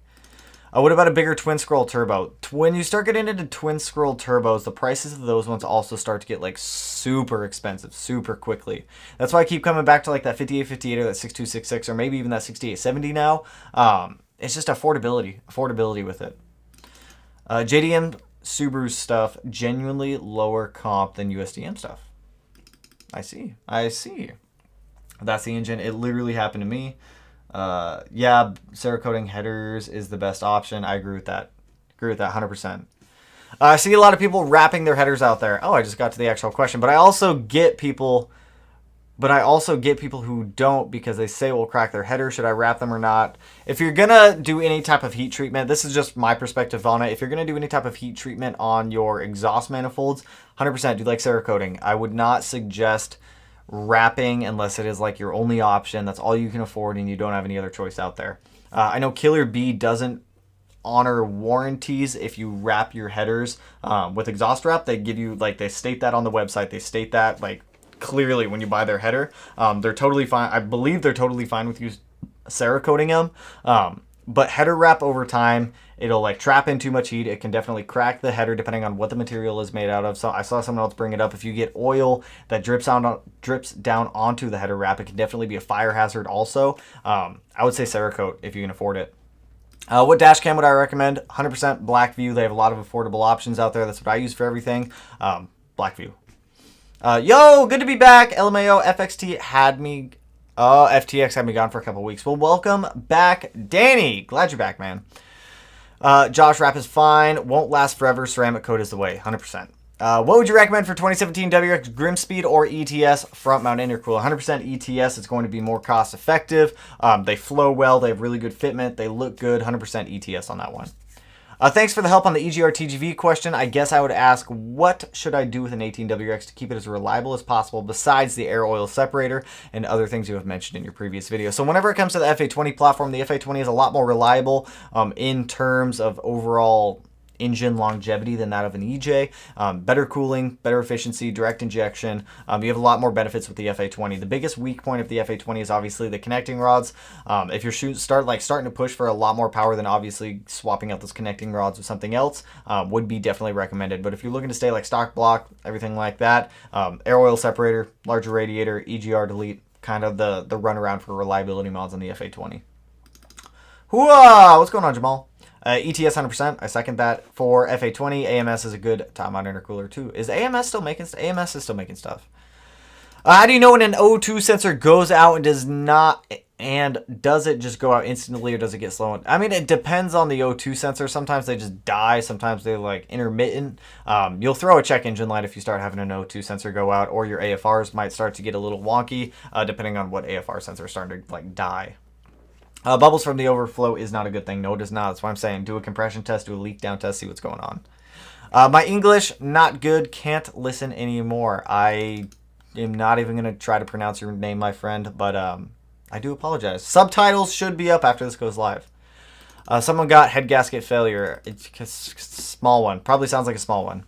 A: What about a bigger twin scroll turbo? When you start getting into twin scroll turbos, the prices of those ones also start to get like super expensive, super quickly. That's why I keep coming back to like that 5858 or that 6266 or maybe even that 6870 now. It's just affordability with it. JDM Subaru stuff, genuinely lower comp than USDM stuff. I see. That's the engine. It literally happened to me. Yeah, Cerakoting headers is the best option. I agree with that. 100%. I see a lot of people wrapping their headers out there. Oh, I just got to the actual question. But I also get people who don't because they say we'll crack their header. Should I wrap them or not? If you're going to do any type of heat treatment, this is just my perspective on it. If you're going to do any type of heat treatment on your exhaust manifolds, 100% do like Cerakoting. I would not suggest wrapping unless it is like your only option. That's all you can afford and you don't have any other choice out there. I know Killer B doesn't honor warranties if you wrap your headers with exhaust wrap. They give you like, they state that on the website. They state that like clearly when you buy their header. They're totally fine. I believe they're totally fine with you Cerakoting them. But header wrap over time, it'll like trap in too much heat. It can definitely crack the header depending on what the material is made out of. So I saw someone else bring it up. If you get oil that drips down onto the header wrap, it can definitely be a fire hazard also. I would say Cerakote if you can afford it. What dash cam would I recommend? 100% Blackview. They have a lot of affordable options out there. That's what I use for everything. Blackview. Yo, good to be back. LMAO FXT had me... FTX had me gone for a couple weeks. Well, welcome back, Danny. Glad you're back, man. Josh, wrap is fine. Won't last forever. Ceramic coat is the way. 100%. What would you recommend for 2017 WRX Grimspeed or ETS front mount intercooler? 100% ETS. It's going to be more cost effective. They flow well. They have really good fitment. They look good. 100% ETS on that one. Thanks for the help on the EGR-TGV question. I guess I would ask, what should I do with an 18WX to keep it as reliable as possible besides the air oil separator and other things you have mentioned in your previous video? So whenever it comes to the FA20 platform, the FA20 is a lot more reliable in terms of overall engine longevity than that of an EJ. Better cooling, better efficiency, direct injection. You have a lot more benefits with the FA20. The biggest weak point of the FA20 is obviously the connecting rods. If you're starting to push for a lot more power, then obviously swapping out those connecting rods with something else would be definitely recommended. But if you're looking to stay like stock block, everything like that, air oil separator, larger radiator, EGR delete, kind of the runaround for reliability mods on the FA20. Whoa! What's going on, Jamal? ETS 100%. I second that. For FA20, AMS is a good top-mount intercooler too. Is AMS still making stuff? AMS is still making stuff. How do you know when an O2 sensor goes out and does not, and does it just go out instantly or does it get slow? I mean, it depends on the O2 sensor. Sometimes they just die. Sometimes they're like intermittent. You'll throw a check engine light if you start having an O2 sensor go out, or your AFRs might start to get a little wonky depending on what AFR sensor is starting to like die. Bubbles from the overflow is not a good thing. No, it is not. That's why I'm saying do a compression test, do a leak down test, see what's going on. My English, not good. Can't listen anymore. I am not even going to try to pronounce your name, my friend, but I do apologize. Subtitles should be up after this goes live. Someone got head gasket failure. It's a small one. Probably sounds like a small one.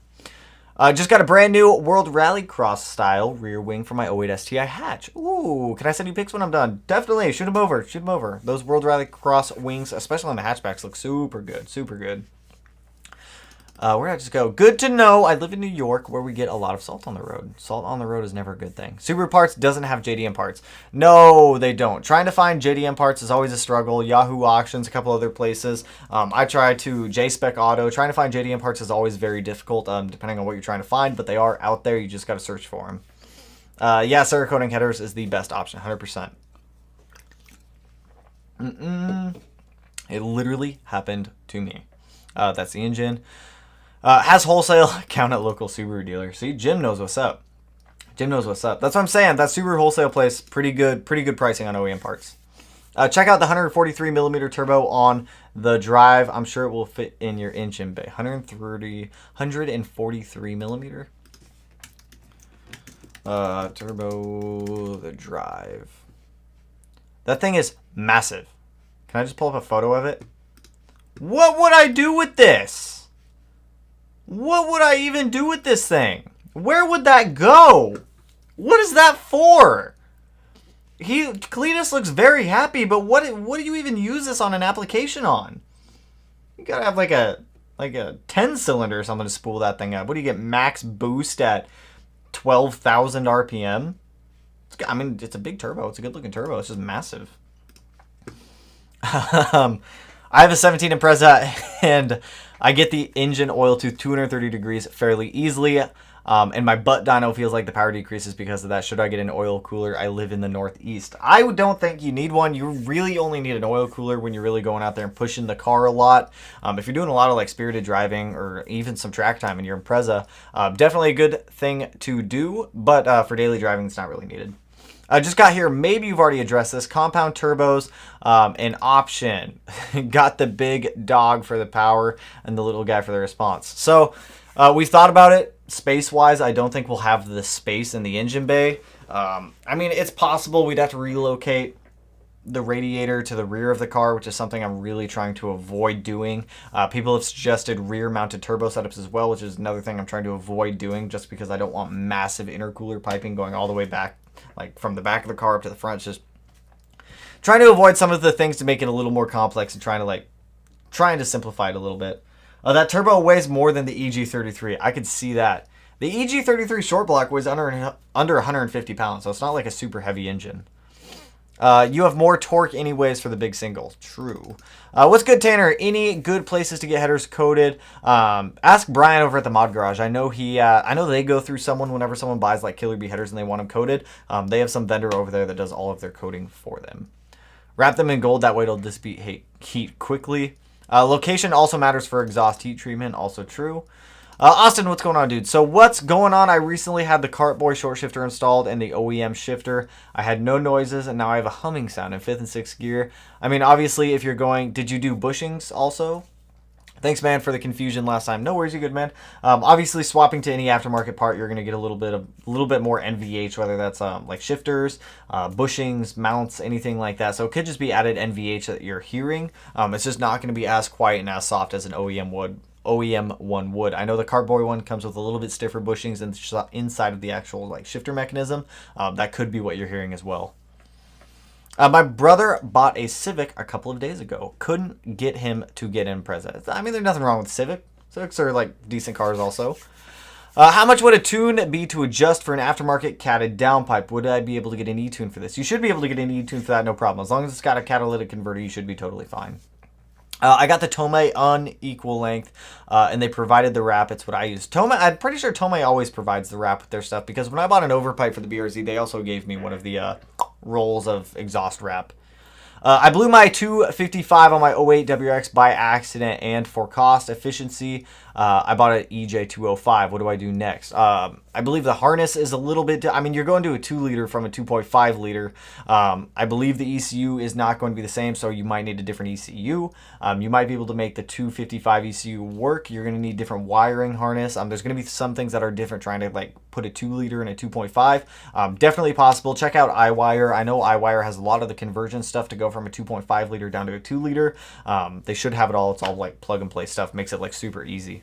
A: Just got a brand new World Rallycross style rear wing for my 08 STI hatch. Ooh, can I send you pics when I'm done? Definitely. Shoot them over. Shoot them over. Those World Rallycross wings, especially on the hatchbacks, look super good. Super good. Where did I just go? Good to know. I live in New York where we get a lot of salt on the road. Salt on the road is never a good thing. Subaru Parts doesn't have JDM parts. No, they don't. Trying to find JDM parts is always a struggle. Yahoo Auctions, a couple other places. I try to JSpec Auto. Trying to find JDM parts is always very difficult depending on what you're trying to find, but they are out there. You just got to search for them. Yeah, Cerakoting headers is the best option, 100%. It literally happened to me. That's the engine. Has wholesale account at local Subaru dealer. See, Jim knows what's up. Jim knows what's up. That's what I'm saying. That Subaru wholesale place, pretty good pricing on OEM parts. Check out the 143mm turbo on the drive. I'm sure it will fit in your engine bay. 143mm. Turbo, the drive. That thing is massive. Can I just pull up a photo of it? What would I do with this? What would I even do with this thing? Where would that go? What is that for? Cletus looks very happy, but what do you even use this on an application on? You gotta have like a 10-cylinder or something to spool that thing up. What do you get, max boost at 12,000 RPM? I mean, it's a big turbo. It's a good-looking turbo. It's just massive. I have a 17 Impreza, and I get the engine oil to 230 degrees fairly easily. And my butt dyno feels like the power decreases because of that. Should I get an oil cooler? I live in the Northeast. I don't think you need one. You really only need an oil cooler when you're really going out there and pushing the car a lot. If you're doing a lot of like spirited driving or even some track time in your Impreza, definitely a good thing to do. But for daily driving, it's not really needed. I just got here. Maybe you've already addressed this. Compound turbos, an option. Got the big dog for the power and the little guy for the response. So we've thought about it. Space-wise, I don't think we'll have the space in the engine bay. I mean, it's possible we'd have to relocate the radiator to the rear of the car, which is something I'm really trying to avoid doing. People have suggested rear-mounted turbo setups as well, which is another thing I'm trying to avoid doing just because I don't want massive intercooler piping going all the way back, like from the back of the car up to the front. It's just trying to avoid some of the things to make it a little more complex and trying to simplify it a little bit. That turbo weighs more than the EG33. I could see that. The EG33 short block weighs under 150 pounds, so it's not like a super heavy engine. You have more torque anyways for the big single. True. What's good, Tanner? Any good places to get headers coated? Ask Brian over at the Mod Garage. I know they go through someone whenever someone buys like Killer Bee headers and they want them coated. They have some vendor over there that does all of their coating for them. Wrap them in gold. That way it'll dissipate heat quickly. Location also matters for exhaust heat treatment. Also true. Austin, what's going on, dude? So what's going on? I recently had the Cartboy short shifter installed and the OEM shifter. I had no noises, and now I have a humming sound in 5th and 6th gear. I mean, obviously, if you're going... Did you do bushings also? Thanks, man, for the confusion last time. No worries, you good, man. Obviously, swapping to any aftermarket part, you're gonna get a little bit more NVH, whether that's like shifters, bushings, mounts, anything like that. So it could just be added NVH that you're hearing. It's just not gonna be as quiet and as soft as an OEM one would. I know the cardboard one comes with a little bit stiffer bushings inside of the actual like shifter mechanism. That could be what you're hearing as well. My brother bought a Civic a couple of days ago. Couldn't get him to get in present. I mean, there's nothing wrong with Civic. Civics are like decent cars also. How much would a tune be to adjust for an aftermarket catted downpipe? Would I be able to get an E-tune for this? You should be able to get an E-tune for that, no problem. As long as it's got a catalytic converter, you should be totally fine. I got the Tomei unequal length, and they provided the wrap. It's what I use. Tomei, I'm pretty sure Tomei always provides the wrap with their stuff, because when I bought an overpipe for the BRZ, they also gave me one of the rolls of exhaust wrap. I blew my 255 on my 08 WRX by accident, and for cost efficiency, I bought an EJ205. What do I do next? I believe the harness is a little bit... I mean, you're going to a 2-liter from a 2.5 liter. I believe the ECU is not going to be the same, so you might need a different ECU. You might be able to make the 255 ECU work. You're going to need different wiring harness. There's going to be some things that are different trying to like put a 2-liter in a 2.5. Definitely possible. Check out iWire. I know iWire has a lot of the conversion stuff to go from a 2.5 liter down to a 2-liter. They should have it all. It's all like plug and play stuff. Makes it like super easy.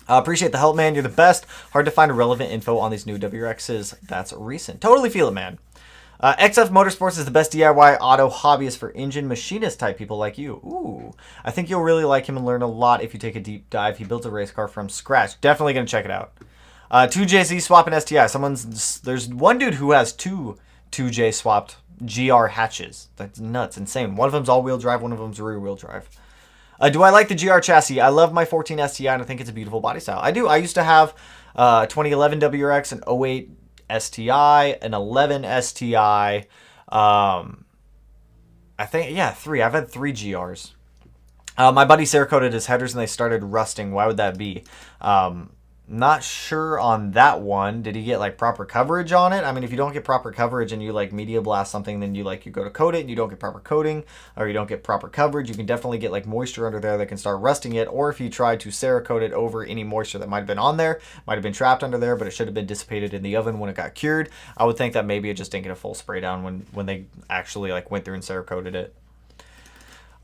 A: Appreciate the help, man. You're the best. Hard to find relevant info on these new WRXs. That's recent. Totally feel it, man. XF Motorsports is the best DIY auto hobbyist for engine machinist type people like you. Ooh, I think you'll really like him and learn a lot if you take a deep dive. He built a race car from scratch. Definitely going to check it out. 2JZ swapping STI. There's one dude who has two 2J swapped GR hatches. That's nuts, insane. One of them's all-wheel drive, one of them's rear-wheel drive. Do I like the GR chassis? I love my 14 STI, and I think it's a beautiful body style. I do. I used to have 2011 WRX, an 08 STI, an 11 STI. I think, yeah, 3. I've had 3 GRs. My buddy Cerakoted his headers, and they started rusting. Why would that be? Not sure on that one. Did he get like proper coverage on it? I mean, if you don't get proper coverage and you like media blast something, then you go to coat it and you don't get proper coating, or you don't get proper coverage, you can definitely get like moisture under there that can start rusting it. Or if you try to Cerakote it over any moisture that might have been on there, might have been trapped under there, but it should have been dissipated in the oven when it got cured. I would think that maybe it just didn't get a full spray down when they actually like went through and Cerakoted it.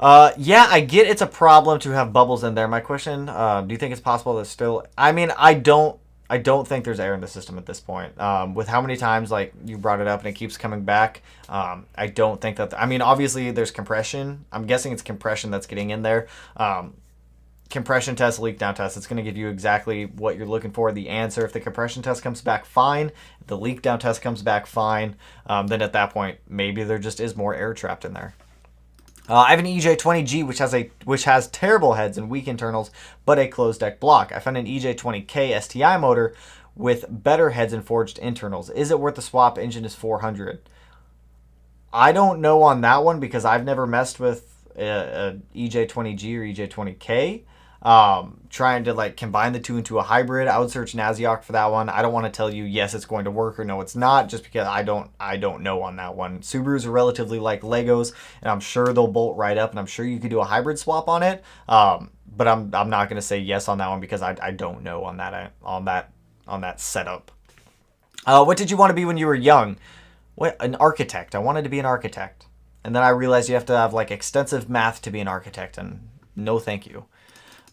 A: Yeah, I get it's a problem to have bubbles in there. My question, do you think it's possible that still... I mean, I don't think there's air in the system at this point. With how many times, like, you brought it up and it keeps coming back, I don't think that... I mean, obviously, there's compression. I'm guessing it's compression that's getting in there. Compression test, leak down test. It's going to give you exactly what you're looking for, the answer. If the compression test comes back fine, if the leak down test comes back fine, then at that point, maybe there just is more air trapped in there. I have an EJ20G which has terrible heads and weak internals, but a closed deck block. I found an EJ20K STI motor with better heads and forged internals. Is it worth the swap? Engine is 400. I don't know on that one because I've never messed with a EJ20G or EJ20K. Trying to like combine the two into a hybrid. I would search Naziok for that one. I don't want to tell you yes it's going to work or no it's not, just because I don't know on that one. Subarus are relatively like Legos, and I'm sure they'll bolt right up, and I'm sure you could do a hybrid swap on it. But I'm not going to say yes on that one because I don't know on that setup. What did you want to be when you were young? What, an architect. I wanted to be an architect, and then I realized you have to have like extensive math to be an architect, and no thank you.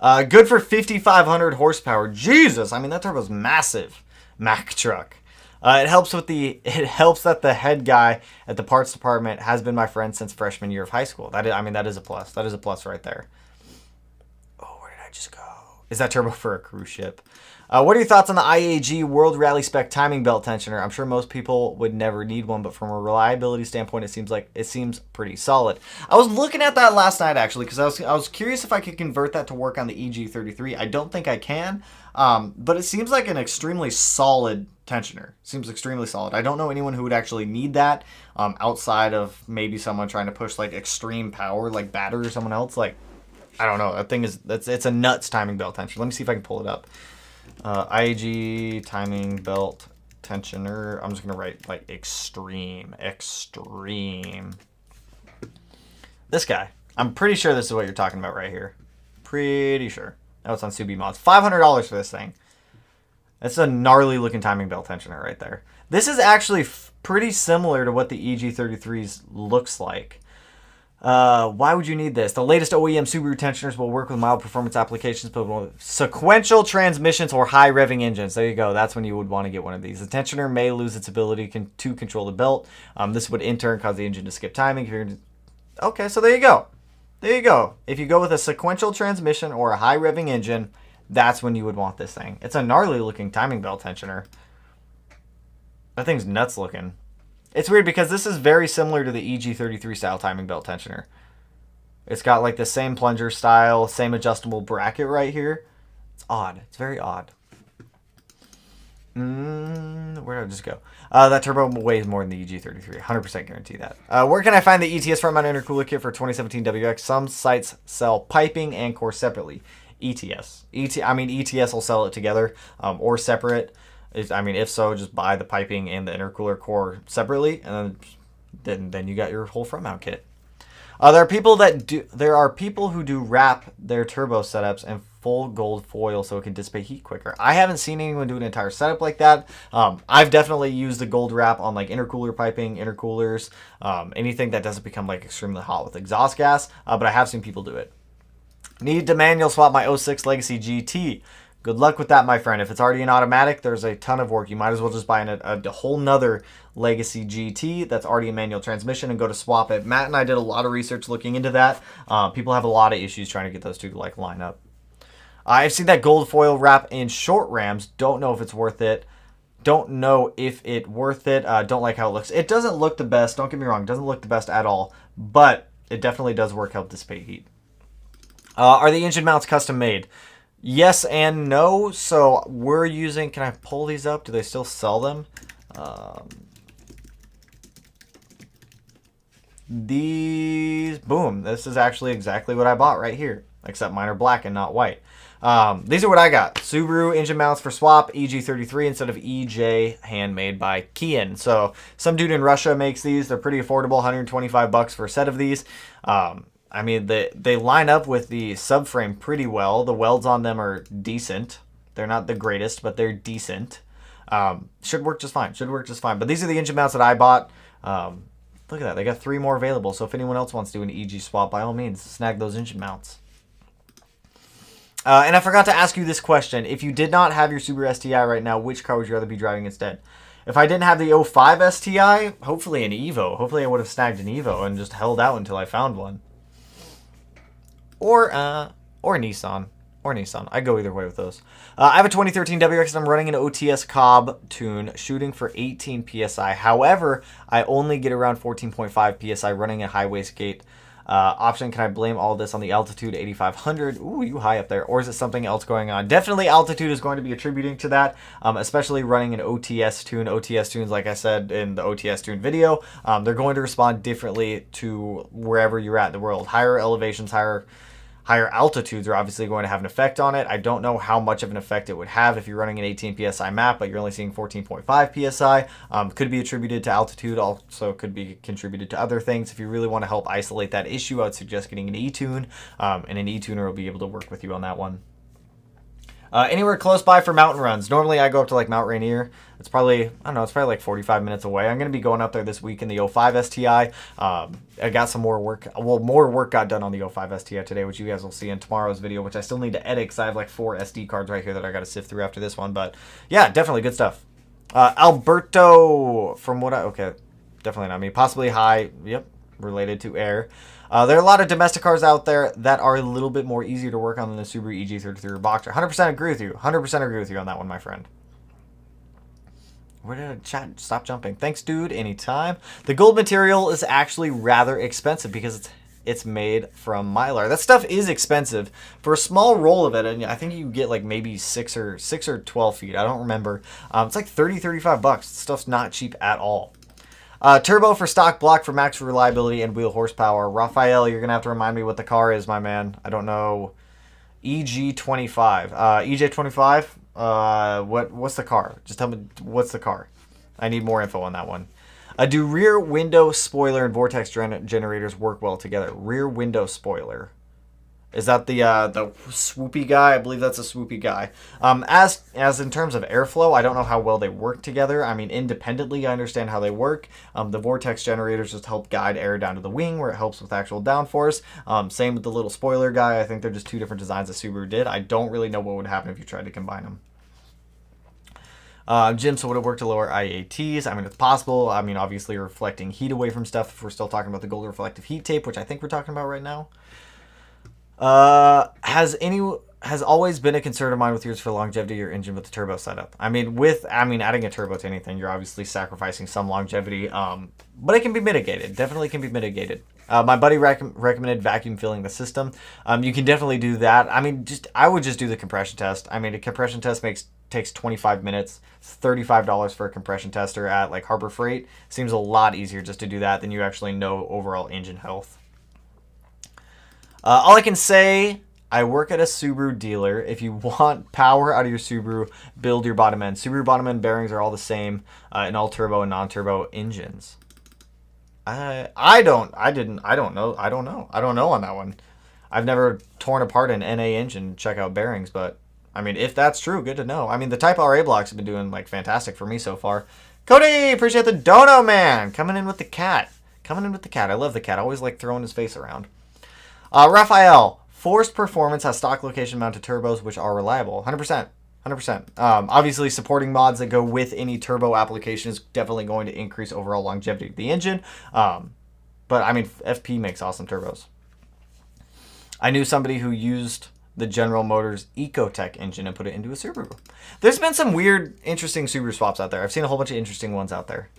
A: Good for 5,500 horsepower. Jesus, I mean that turbo's massive. Mack truck. It helps that the head guy at the parts department has been my friend since freshman year of high school. That is a plus. That is a plus right there. Oh, where did I just go? Is that turbo for a cruise ship? What are your thoughts on the IAG World Rally Spec timing belt tensioner? I'm sure most people would never need one, but from a reliability standpoint, it seems pretty solid. I was looking at that last night actually because I was curious if I could convert that to work on the EG33. I don't think I can, but it seems like an extremely solid tensioner. Seems extremely solid. I don't know anyone who would actually need that outside of maybe someone trying to push like extreme power, like Batter or someone else. Like, I don't know. That thing is it's a nuts timing belt tensioner. Let me see if I can pull it up. IAG timing belt tensioner. I'm just going to write like extreme. This guy. I'm pretty sure this is what you're talking about right here. pretty sure. That was on Subi Mods. $500 for this thing. That's a gnarly looking timing belt tensioner right there. This is actually pretty similar to what the EG33's looks like. Why would you need this? The latest OEM Subaru tensioners will work with mild performance applications, but with sequential transmissions or high revving engines. There you go. That's when you would want to get one of these. The tensioner may lose its ability to control the belt. This would in turn cause the engine to skip timing. Okay, so there you go. There you go. If you go with a sequential transmission or a high revving engine, that's when you would want this thing. It's a gnarly looking timing belt tensioner. That thing's nuts looking. It's weird because this is very similar to the EG33 style timing belt tensioner. It's got like the same plunger style, same adjustable bracket right here. It's odd. It's very odd. Where did I just go? That turbo weighs more than the EG33. 100% guarantee that. Where can I find the ETS front mount intercooler kit for 2017 WX? Some sites sell piping and core separately. ETS. ETS will sell it together or separate. If so, just buy the piping and the intercooler core separately, and then you got your whole front mount kit. There are people who do wrap their turbo setups in full gold foil so it can dissipate heat quicker. I haven't seen anyone do an entire setup like that. I've definitely used the gold wrap on like intercooler piping, intercoolers, anything that doesn't become like extremely hot with exhaust gas. But I have seen people do it. Need to manual swap my 06 Legacy GT. Good luck with that, my friend. If it's already an automatic, there's a ton of work. You might as well just buy a whole nother Legacy GT that's already a manual transmission and go to swap it. Matt and I did a lot of research looking into that. People have a lot of issues trying to get those two to like line up. I've seen that gold foil wrap in short Rams. Don't know if it's worth it. Don't like how it looks. It doesn't look the best. Don't get me wrong. It doesn't look the best at all. But it definitely does work, help dissipate heat. Are the engine mounts custom made? Yes and no. So we're using, can I pull these up? Do they still sell them? These, boom. This is actually exactly what I bought right here, except mine are black and not white. These are what I got. Subaru engine mounts for swap, EG33 instead of EJ, handmade by Kian. So some dude in Russia makes these. They're pretty affordable, $125 for a set of these. They line up with the subframe pretty well. The welds on them are decent. They're not the greatest, but they're decent. Should work just fine. But these are the engine mounts that I bought. Look at that. They got 3 more available. So if anyone else wants to do an EG swap, by all means, snag those engine mounts. And I forgot to ask you this question. If you did not have your Subaru STI right now, which car would you rather be driving instead? If I didn't have the 05 STI, hopefully an Evo. Hopefully I would have snagged an Evo and just held out until I found one. Or Nissan. I'd go either way with those. I have a 2013 WX and I'm running an OTS Cobb tune, shooting for 18 PSI. However, I only get around 14.5 PSI running a high wastegate option. Can I blame all this on the altitude 8500? Ooh, you high up there. Or is it something else going on? Definitely altitude is going to be attributing to that, especially running an OTS tune. OTS tunes, like I said in the OTS tune video, they're going to respond differently to wherever you're at in the world. Higher elevations, higher altitudes are obviously going to have an effect on it. I don't know how much of an effect it would have if you're running an 18 PSI map, but you're only seeing 14.5 PSI. Could be attributed to altitude, also could be contributed to other things. If you really want to help isolate that issue, I would suggest getting an E-Tune, and an E-Tuner will be able to work with you on that one. Anywhere close by for mountain runs. Normally I go up to like Mount Rainier. It's probably like 45 minutes away. I'm going to be going up there this week in the 05 STI. I got some more work. Well, more work got done on the 05 STI today, which you guys will see in tomorrow's video, which I still need to edit because I have like 4 SD cards right here that I got to sift through after this one. But yeah, definitely good stuff. Alberto, okay, definitely not me. Possibly high, yep, related to air. There are a lot of domestic cars out there that are a little bit more easier to work on than the Subaru EG33 or Boxer. 100% agree with you. 100% agree with you on that one, my friend. Where did I chat? Stop jumping. Thanks, dude. Anytime. The gold material is actually rather expensive because it's made from Mylar. That stuff is expensive. For a small roll of it, and I think you get like maybe 6 or 12 feet. I don't remember. It's like $30-35. This stuff's not cheap at all. Turbo for stock, block for max reliability and wheel horsepower. Raphael, you're going to have to remind me what the car is, my man. I don't know. EG25. EJ25? What's the car? Just tell me what's the car. I need more info on that one. Do rear window spoiler and vortex generators work well together? Rear window spoiler. Is that the swoopy guy? I believe that's a swoopy guy. As in terms of airflow, I don't know how well they work together. I mean, independently, I understand how they work. The vortex generators just help guide air down to the wing, where it helps with actual downforce. Same with the little spoiler guy. I think they're just two different designs that Subaru did. I don't really know what would happen if you tried to combine them. Jim, so would it work to lower IATs? I mean, it's possible. I mean, obviously reflecting heat away from stuff, if we're still talking about the gold reflective heat tape, which I think we're talking about right now. Has always been a concern of mine with yours for longevity of your engine with the turbo setup. I mean, adding a turbo to anything, you're obviously sacrificing some longevity, but it can be mitigated. Definitely can be mitigated. My buddy recommended vacuum filling the system. You can definitely do that. I mean, I would just do the compression test. I mean, a compression test takes 25 minutes, $35 for a compression tester at like Harbor Freight. Seems a lot easier just to do that than you actually know overall engine health. All I can say, I work at a Subaru dealer. If you want power out of your Subaru, build your bottom end. Subaru bottom end bearings are all the same in all turbo and non-turbo engines. I don't know on that one. I've never torn apart an NA engine to check out bearings, but I mean, if that's true, good to know. I mean, the Type RA blocks have been doing like fantastic for me so far. Cody, appreciate the dono, man. Coming in with the cat. I love the cat. I always like throwing his face around. Raphael, Forced Performance has stock location mounted turbos which are reliable. 100%. 100%. Obviously, supporting mods that go with any turbo application is definitely going to increase overall longevity of the engine. But, I mean, FP makes awesome turbos. I knew somebody who used the General Motors Ecotech engine and put it into a Subaru. There's been some weird, interesting Subaru swaps out there. I've seen a whole bunch of interesting ones out there.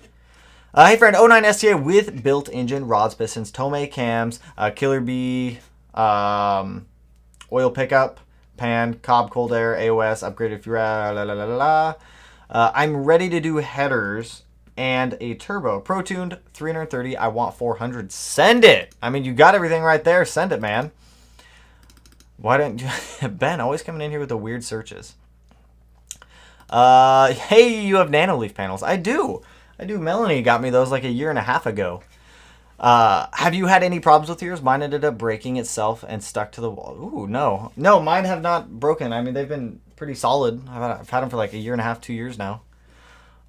A: Hey friend, 09 STA with built engine, rods, pistons, Tomei cams, Killer Bee, oil pickup, pan, Cobb cold air, AOS, upgraded fuel, I'm ready to do headers and a turbo. Pro-tuned, 330, I want 400. Send it! I mean, you got everything right there. Send it, man. Why didn't you... Ben, always coming in here with the weird searches. Hey, you have nanoleaf panels. I do. Melanie got me those like a year and a half ago. Have you had any problems with yours? Mine ended up breaking itself and stuck to the wall. Ooh, no. No, mine have not broken. I mean, they've been pretty solid. I've had them for like a year and a half, 2 years now.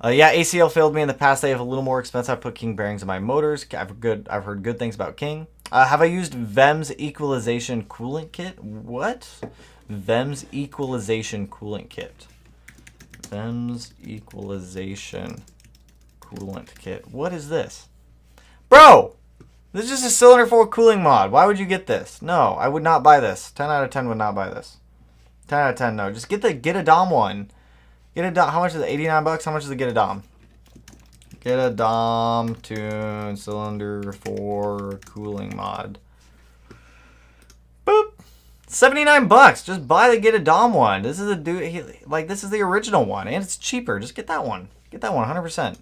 A: Yeah, ACL failed me in the past. They have a little more expensive. I put King bearings in my motors. I've heard good things about King. Have I used VEM's equalization coolant kit? What? VEM's equalization coolant kit. VEM's equalization coolant kit. What is this? Bro! This is just a cylinder full cooling mod. Why would you get this? No, I would not buy this. 10 out of 10 would not buy this. 10 out of 10, no. Just get a Dom one. Get a Dom. How much is it? 89 bucks? How much is it get a Dom? Get a Dom tune cylinder for cooling mod. Boop. 79 bucks. Just buy the get a Dom one. This is this is the original one and it's cheaper. Just get that one. Get that one 100%.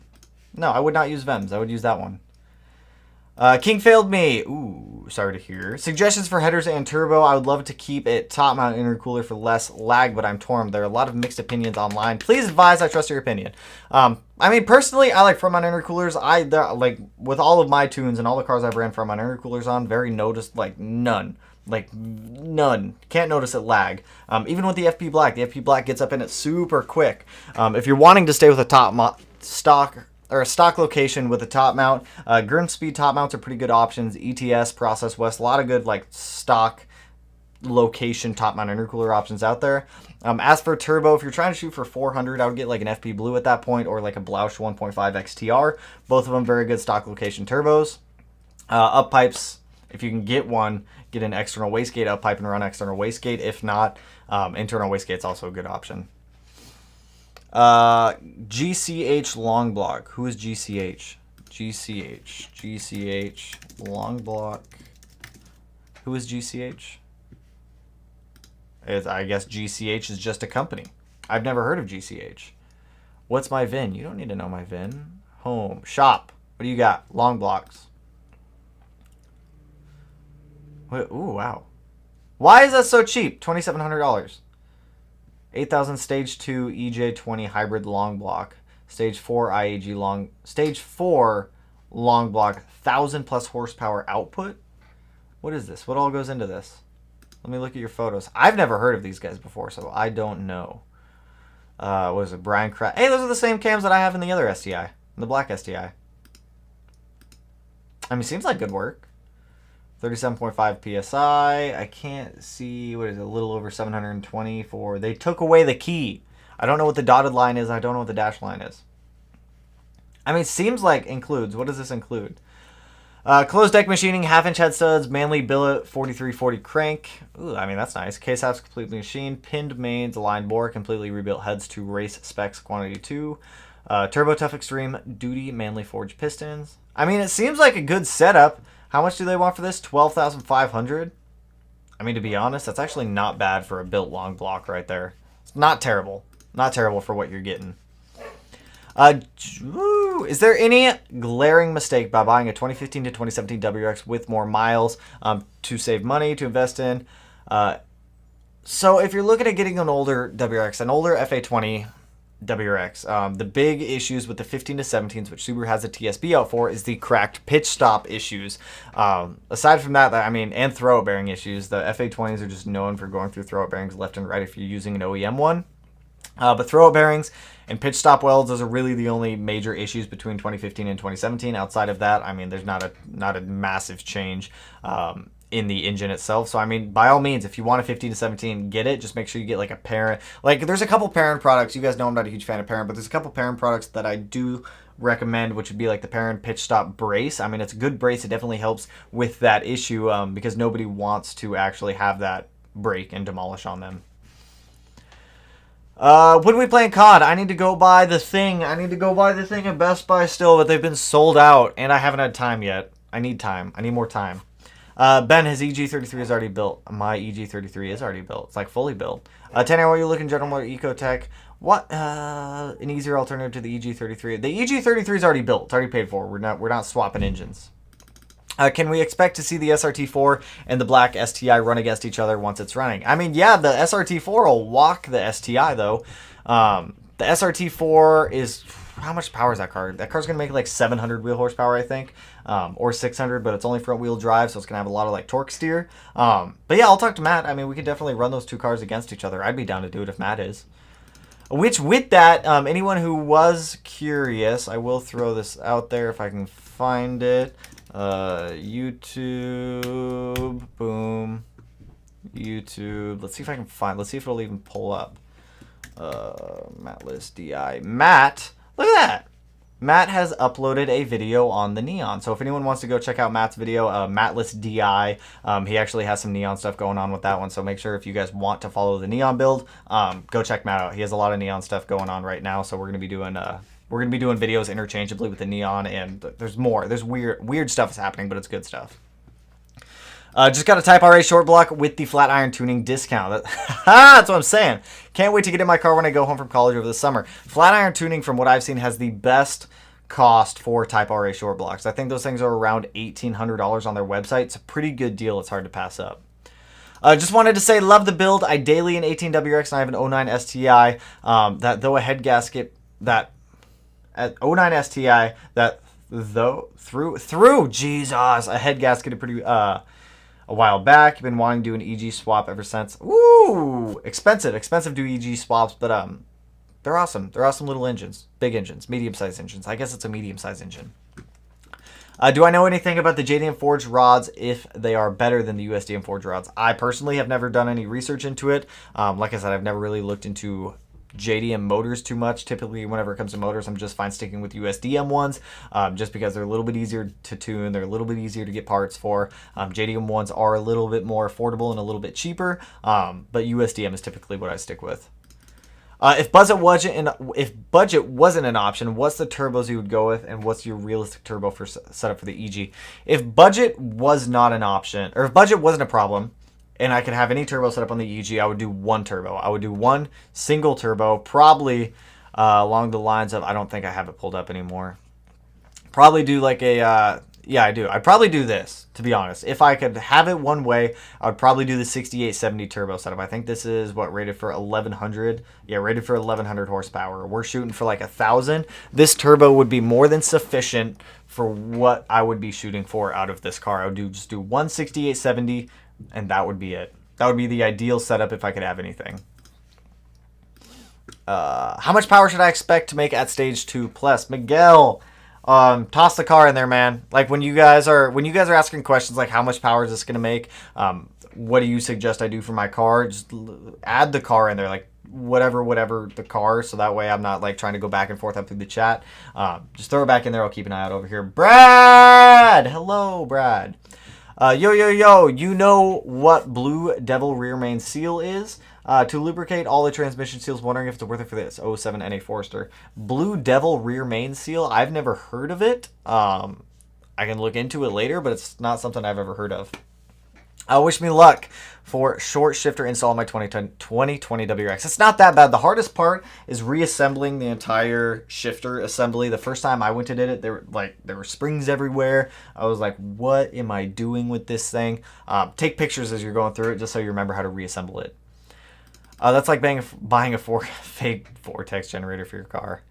A: No, I would not use VEMS. I would use that one. King failed me. Ooh, sorry to hear. Suggestions for headers and turbo. I would love to keep it top mount intercooler for less lag, but I'm torn. There are a lot of mixed opinions online. Please advise. I trust your opinion. I mean, personally, I like front mount intercoolers. Like with all of my tunes and all the cars I've ran front mount intercoolers on, very noticed, like none. Like none. Can't notice it lag. Even with the FP Black. The FP Black gets up in it super quick. If you're wanting to stay with a stock location with a top mount, Grimspeed top mounts are pretty good options. ETS, Process West, a lot of good like stock location top mount intercooler options out there. As for turbo, if you're trying to shoot for 400, I would get like an FP Blue at that point or like a Blausch 1.5 XTR. Both of them very good stock location turbos. Up pipes, if you can get one, get an external wastegate up pipe and run external wastegate. If not, internal wastegate's also a good option. GCH long block. Who is GCH? GCH long block. Who is GCH? I guess GCH is just a company. I've never heard of GCH. What's my VIN? You don't need to know my VIN. Home. Shop. What do you got? Long blocks. Wait, ooh, wow. Why is that so cheap? $2,700. 8,000 Stage 2 EJ20 hybrid long block. Stage 4 IAG long. Stage 4 long block. 1,000 plus horsepower output. What is this? What all goes into this? Let me look at your photos. I've never heard of these guys before, so I don't know. What is it? Brian Craft. Hey, those are the same cams that I have in the other STI. In the black STI. I mean, seems like good work. 37.5 PSI. I can't see, what is it, a little over 720 for... They took away the key. I don't know what the dotted line is. I don't know what the dash line is. I mean, seems like includes. What does this include? Closed deck machining, half-inch head studs, manly billet, 4340 crank. Ooh, I mean, that's nice. Case halves completely machined, pinned mains, aligned bore, completely rebuilt heads to race specs quantity 2. Turbo Tough Extreme, duty, manly forged pistons. I mean, it seems like a good setup. How much do they want for this? 12,500. I mean, to be honest, that's actually not bad for a built long block right there. It's not terrible. Not terrible for what you're getting. Is there any glaring mistake by buying a 2015 to 2017 WRX with more miles to save money, to invest in? So if you're looking at getting an older WRX, an older FA20 WRX, the big issues with the 15 to 17s, which Subaru has a TSB out for, is the cracked pitch stop issues. Aside from that, I mean, and throw-out bearing issues, the FA20s are just known for going through throw-out bearings left and right if you're using an OEM one. But throw-out bearings and pitch stop welds, those are really the only major issues between 2015 and 2017. Outside of that, I mean, there's not a massive change in the engine itself. So, I mean, by all means, if you want a 15 to 17, get it. Just make sure you get like a parent. Like, there's a couple parent products. You guys know I'm not a huge fan of parent, but there's a couple parent products that I do recommend, which would be like the parent pitch stop brace. I mean, it's a good brace. It definitely helps with that issue because nobody wants to actually have that break and demolish on them. When do we play in COD? I need to go buy the thing. I need to go buy the thing at Best Buy still, but they've been sold out, and I haven't had time yet. I need time. I need more time. Ben, his EG33 is already built. My EG33 is already built. It's like fully built. Tanner, while you're looking, General Motor Ecotech, what an easier alternative to the EG33? The EG33 is already built. It's already paid for. We're not swapping engines. Can we expect to see the SRT4 and the black STI run against each other once it's running? I mean, yeah, the SRT4 will walk the STI, though. The SRT4 is... How much power is that car? That car's going to make like 700 wheel horsepower, I think. Or 600, but it's only front wheel drive, so it's going to have a lot of like torque steer. But yeah, I'll talk to Matt. I mean, we could definitely run those two cars against each other. I'd be down to do it if Matt is. Which, with that, anyone who was curious, I will throw this out there if I can find it. YouTube, boom, YouTube. Let's see if I can find. Let's see if it'll even pull up. Matt List DI. Matt, look at that. Matt has uploaded a video on the Neon. So if anyone wants to go check out Matt's video, Matt List DI, he actually has some Neon stuff going on with that one. So make sure if you guys want to follow the Neon build, go check Matt out. He has a lot of Neon stuff going on right now. So we're gonna be doing videos interchangeably with the Neon, and there's more. There's weird stuff is happening, but it's good stuff. Just got a Type RA short block with the flat iron tuning discount. That's what I'm saying. Can't wait to get in my car when I go home from college over the summer. Flat iron tuning, from what I've seen, has the best cost for Type RA short blocks. I think those things are around $1,800 on their website. It's a pretty good deal. It's hard to pass up. Just wanted to say, love the build. I daily an 18 WRX, and I have an 09 STI. That though a head gasket that at 09 STI that though through Jesus a head gasket pretty a while back. I've been wanting to do an EG swap ever since. Ooh, expensive to do EG swaps, but they're awesome. They're awesome little engines, big engines, medium-sized engines. I guess it's a medium-sized engine. Do I know anything about the JDM forged rods, if they are better than the USDM forged rods? I personally have never done any research into it. Like I said, I've never really looked into JDM motors too much. Typically, whenever it comes to motors, I'm just fine sticking with USDM ones, just because they're a little bit easier to tune. They're a little bit easier to get parts for. JDM ones are a little bit more affordable and a little bit cheaper, but USDM is typically what I stick with. If budget wasn't an option, what's the turbos you would go with, and what's your realistic turbo for setup for the EG? If budget was not an option, or if budget wasn't a problem, and I could have any turbo set up on the EG, I would do one turbo. I would do one single turbo, probably along the lines of, I don't think I have it pulled up anymore. Probably do like a, yeah, I do. I'd probably do this, to be honest. If I could have it one way, I would probably do the 6870 turbo setup. I think this is, what, rated for 1100? Yeah, rated for 1100 horsepower. We're shooting for like 1,000. This turbo would be more than sufficient for what I would be shooting for out of this car. I would just do one 6870, and that would be it. That would be the ideal setup if I could have anything. How much power should I expect to make at stage 2 plus? Miguel, toss the car in there, man. Like when you guys are asking questions like how much power is this gonna make? What do you suggest I do for my car? Just add the car in there, like whatever the car, so that way I'm not like trying to go back and forth up through the chat. Just throw it back in there. I'll keep an eye out over here. Brad, hello, Brad. Yo, you know what Blue Devil rear main seal is? To lubricate all the transmission seals, wondering if it's worth it for this 07 NA Forester. Blue Devil rear main seal, I've never heard of it. I can look into it later, but it's not something I've ever heard of. Wish me luck for short shifter install on my 2020 WRX. It's not that bad. The hardest part is reassembling the entire shifter assembly. The first time I went to do it, there were springs everywhere. I was like, what am I doing with this thing? Take pictures as you're going through it just so you remember how to reassemble it. That's like buying a fake vortex generator for your car.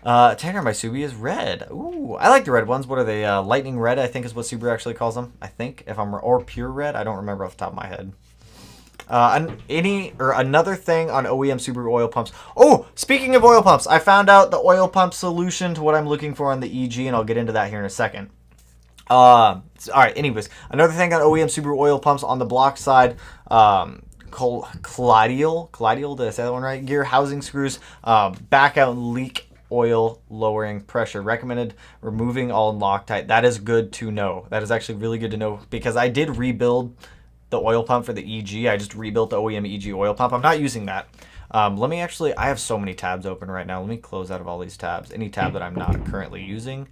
A: Tanner, my Subi is red. Ooh, I like the red ones. What are they? Lightning red, I think is what Subaru actually calls them. I think, or pure red. I don't remember off the top of my head. Another thing on OEM Subaru oil pumps. Oh, speaking of oil pumps, I found out the oil pump solution to what I'm looking for on the EG, and I'll get into that here in a second. All right. Anyways, another thing on OEM Subaru oil pumps on the block side. Colladial, did I say that one right? Gear housing screws, back out and leak oil lowering pressure. Recommended removing all Loctite. That is good to know. That is actually really good to know because I did rebuild the oil pump for the EG. I just rebuilt the OEM EG oil pump. I'm not using that. Let me actually, I have so many tabs open right now. Let me close out of all these tabs. Any tab that I'm not currently using.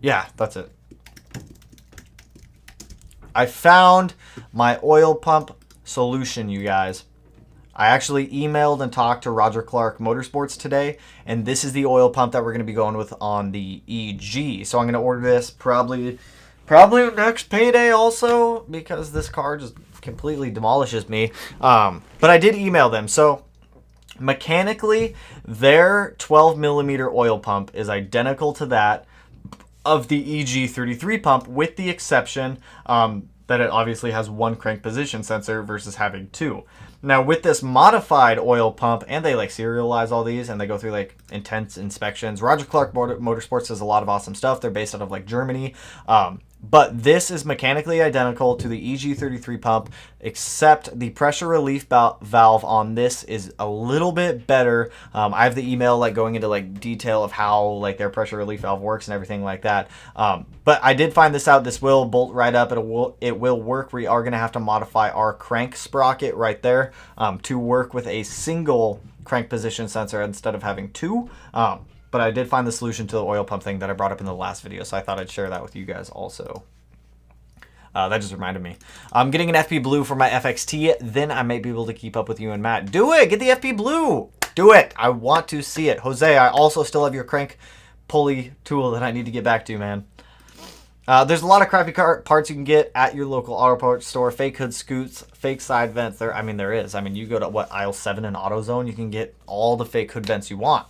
A: Yeah, that's it. I found my oil pump solution, you guys. I actually emailed and talked to Roger Clark Motorsports today, and this is the oil pump that we're going to be going with on the EG. So I'm going to order this probably next payday also, because this car just completely demolishes me. But I did email them. So mechanically, their 12 millimeter oil pump is identical to that of the EG33 pump, with the exception that it obviously has one crank position sensor versus having two. Now with this modified oil pump, and they like serialize all these and they go through like intense inspections. Roger Clark Motorsports does a lot of awesome stuff. They're based out of like Germany. But this is mechanically identical to the EG33 pump, except the pressure relief valve on this is a little bit better. I have the email like going into like detail of how like their pressure relief valve works and everything like that. But I did find this out. This will bolt right up. It will work. We are going to have to modify our crank sprocket right there to work with a single crank position sensor instead of having two. But I did find the solution to the oil pump thing that I brought up in the last video, so I thought I'd share that with you guys also. That just reminded me. I'm getting an FP Blue for my FXT, then I might be able to keep up with you and Matt. Do it! Get the FP Blue! Do it! I want to see it. Jose, I also still have your crank pulley tool that I need to get back to, man. There's a lot of crappy parts you can get at your local auto parts store. Fake hood scoots, fake side vents. There is. I mean, you go to, aisle 7 in AutoZone, you can get all the fake hood vents you want.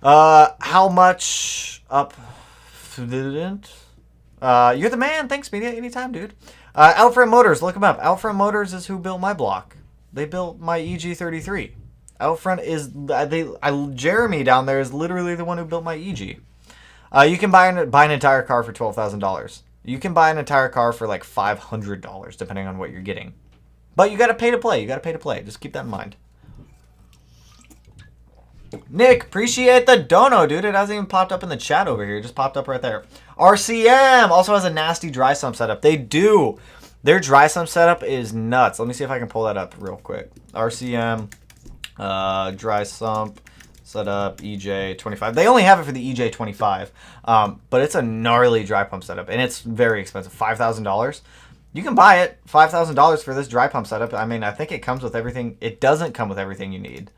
A: How much up? You're the man. Thanks, media. Anytime, dude. Outfront Motors. Look them up. Outfront Motors is who built my block. They built my EG33. Outfront is Jeremy down there is literally the one who built my EG. You can buy an entire car for $12,000. You can buy an entire car for like $500, depending on what you're getting. But you got to pay to play. Just keep that in mind. Nick, appreciate the dono, dude. It hasn't even popped up in the chat over here. It just popped up right there. RCM also has a nasty dry sump setup. They do. Their dry sump setup is nuts. Let me see if I can pull that up real quick. RCM, dry sump setup, EJ25. They only have it for the EJ25, but it's a gnarly dry pump setup, and it's very expensive, $5,000. You can buy it, $5,000 for this dry pump setup. I mean, I think it comes with everything. It doesn't come with everything you need.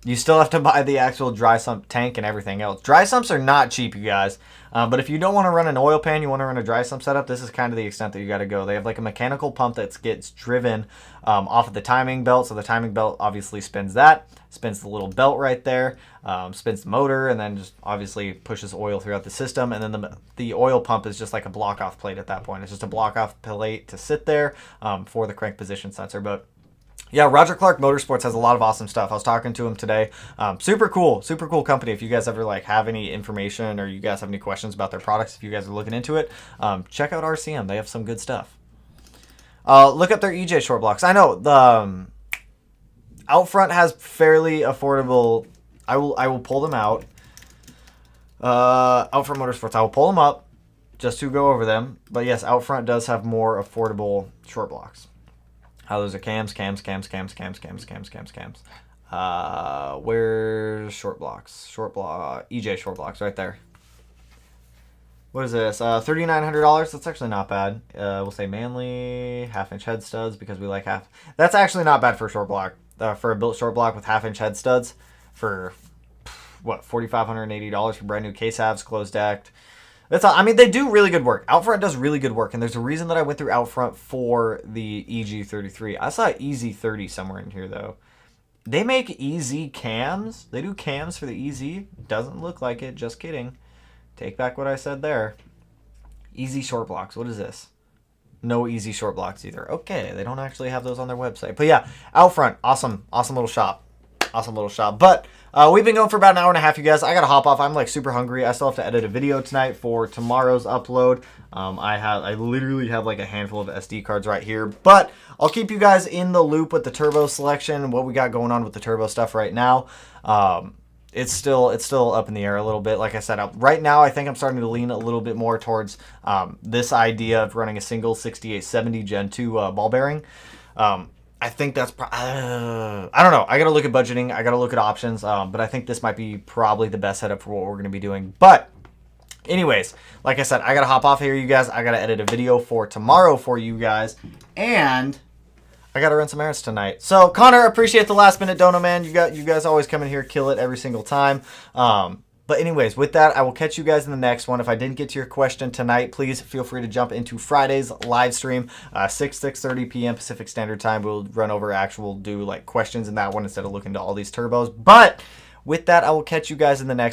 A: You still have to buy the actual dry sump tank and everything else. Dry sumps are not cheap, you guys. But if you don't want to run an oil pan, you want to run a dry sump setup, this is kind of the extent that you got to go. They have like a mechanical pump that gets driven off of the timing belt. So the timing belt obviously spins that, spins the little belt right there, spins the motor, and then just obviously pushes oil throughout the system. And then the oil pump is just like a block-off plate at that point. It's just a block-off plate to sit there for the crank position sensor. But yeah, Roger Clark Motorsports has a lot of awesome stuff. I was talking to him today. Super cool company. If you guys ever like have any information or you guys have any questions about their products, if you guys are looking into it, check out RCM. They have some good stuff. Look up their EJ short blocks. I know the Outfront has fairly affordable. I will pull them out. Outfront Motorsports. I will pull them up just to go over them. But yes, Outfront does have more affordable short blocks. Those are cams. Where's short blocks? EJ short blocks right there. What is this? $3,900. That's actually not bad. We'll say Manly, half-inch head studs because we like half. That's actually not bad for a short block. For a built short block with half-inch head studs for, what, $4,580 for brand new case halves, closed decked. That's all. I mean, they do really good work. Outfront does really good work, and there's a reason that I went through Outfront for the EG33. I saw EZ30 somewhere in here, though. They make EZ cams. They do cams for the EZ. Doesn't look like it. Just kidding. Take back what I said there. EZ short blocks. What is this? No EZ short blocks either. Okay, they don't actually have those on their website. But yeah, Outfront. Awesome little shop. But we've been going for about an hour and a half, you guys. I gotta hop off. I'm like super hungry. I still have to edit a video tonight for tomorrow's upload. I literally have like a handful of SD cards right here, but I'll keep you guys in the loop with the turbo selection, what we got going on with the turbo stuff right now. It's still up in the air a little bit. Like I said, right now I think I'm starting to lean a little bit more towards this idea of running a single 6870 Gen 2 ball bearing. I think that's, I don't know. I got to look at budgeting. I got to look at options. But I think this might be probably the best setup for what we're going to be doing. But anyways, like I said, I got to hop off here, you guys. I got to edit a video for tomorrow for you guys. And I got to run some errands tonight. So Connor, appreciate the last minute dono, man. You guys always come in here, kill it every single time. But anyways, with that, I will catch you guys in the next one. If I didn't get to your question tonight, please feel free to jump into Friday's live stream, 6:30 p.m. Pacific Standard Time. We'll run over do like questions in that one instead of looking to all these turbos. But with that, I will catch you guys in the next one.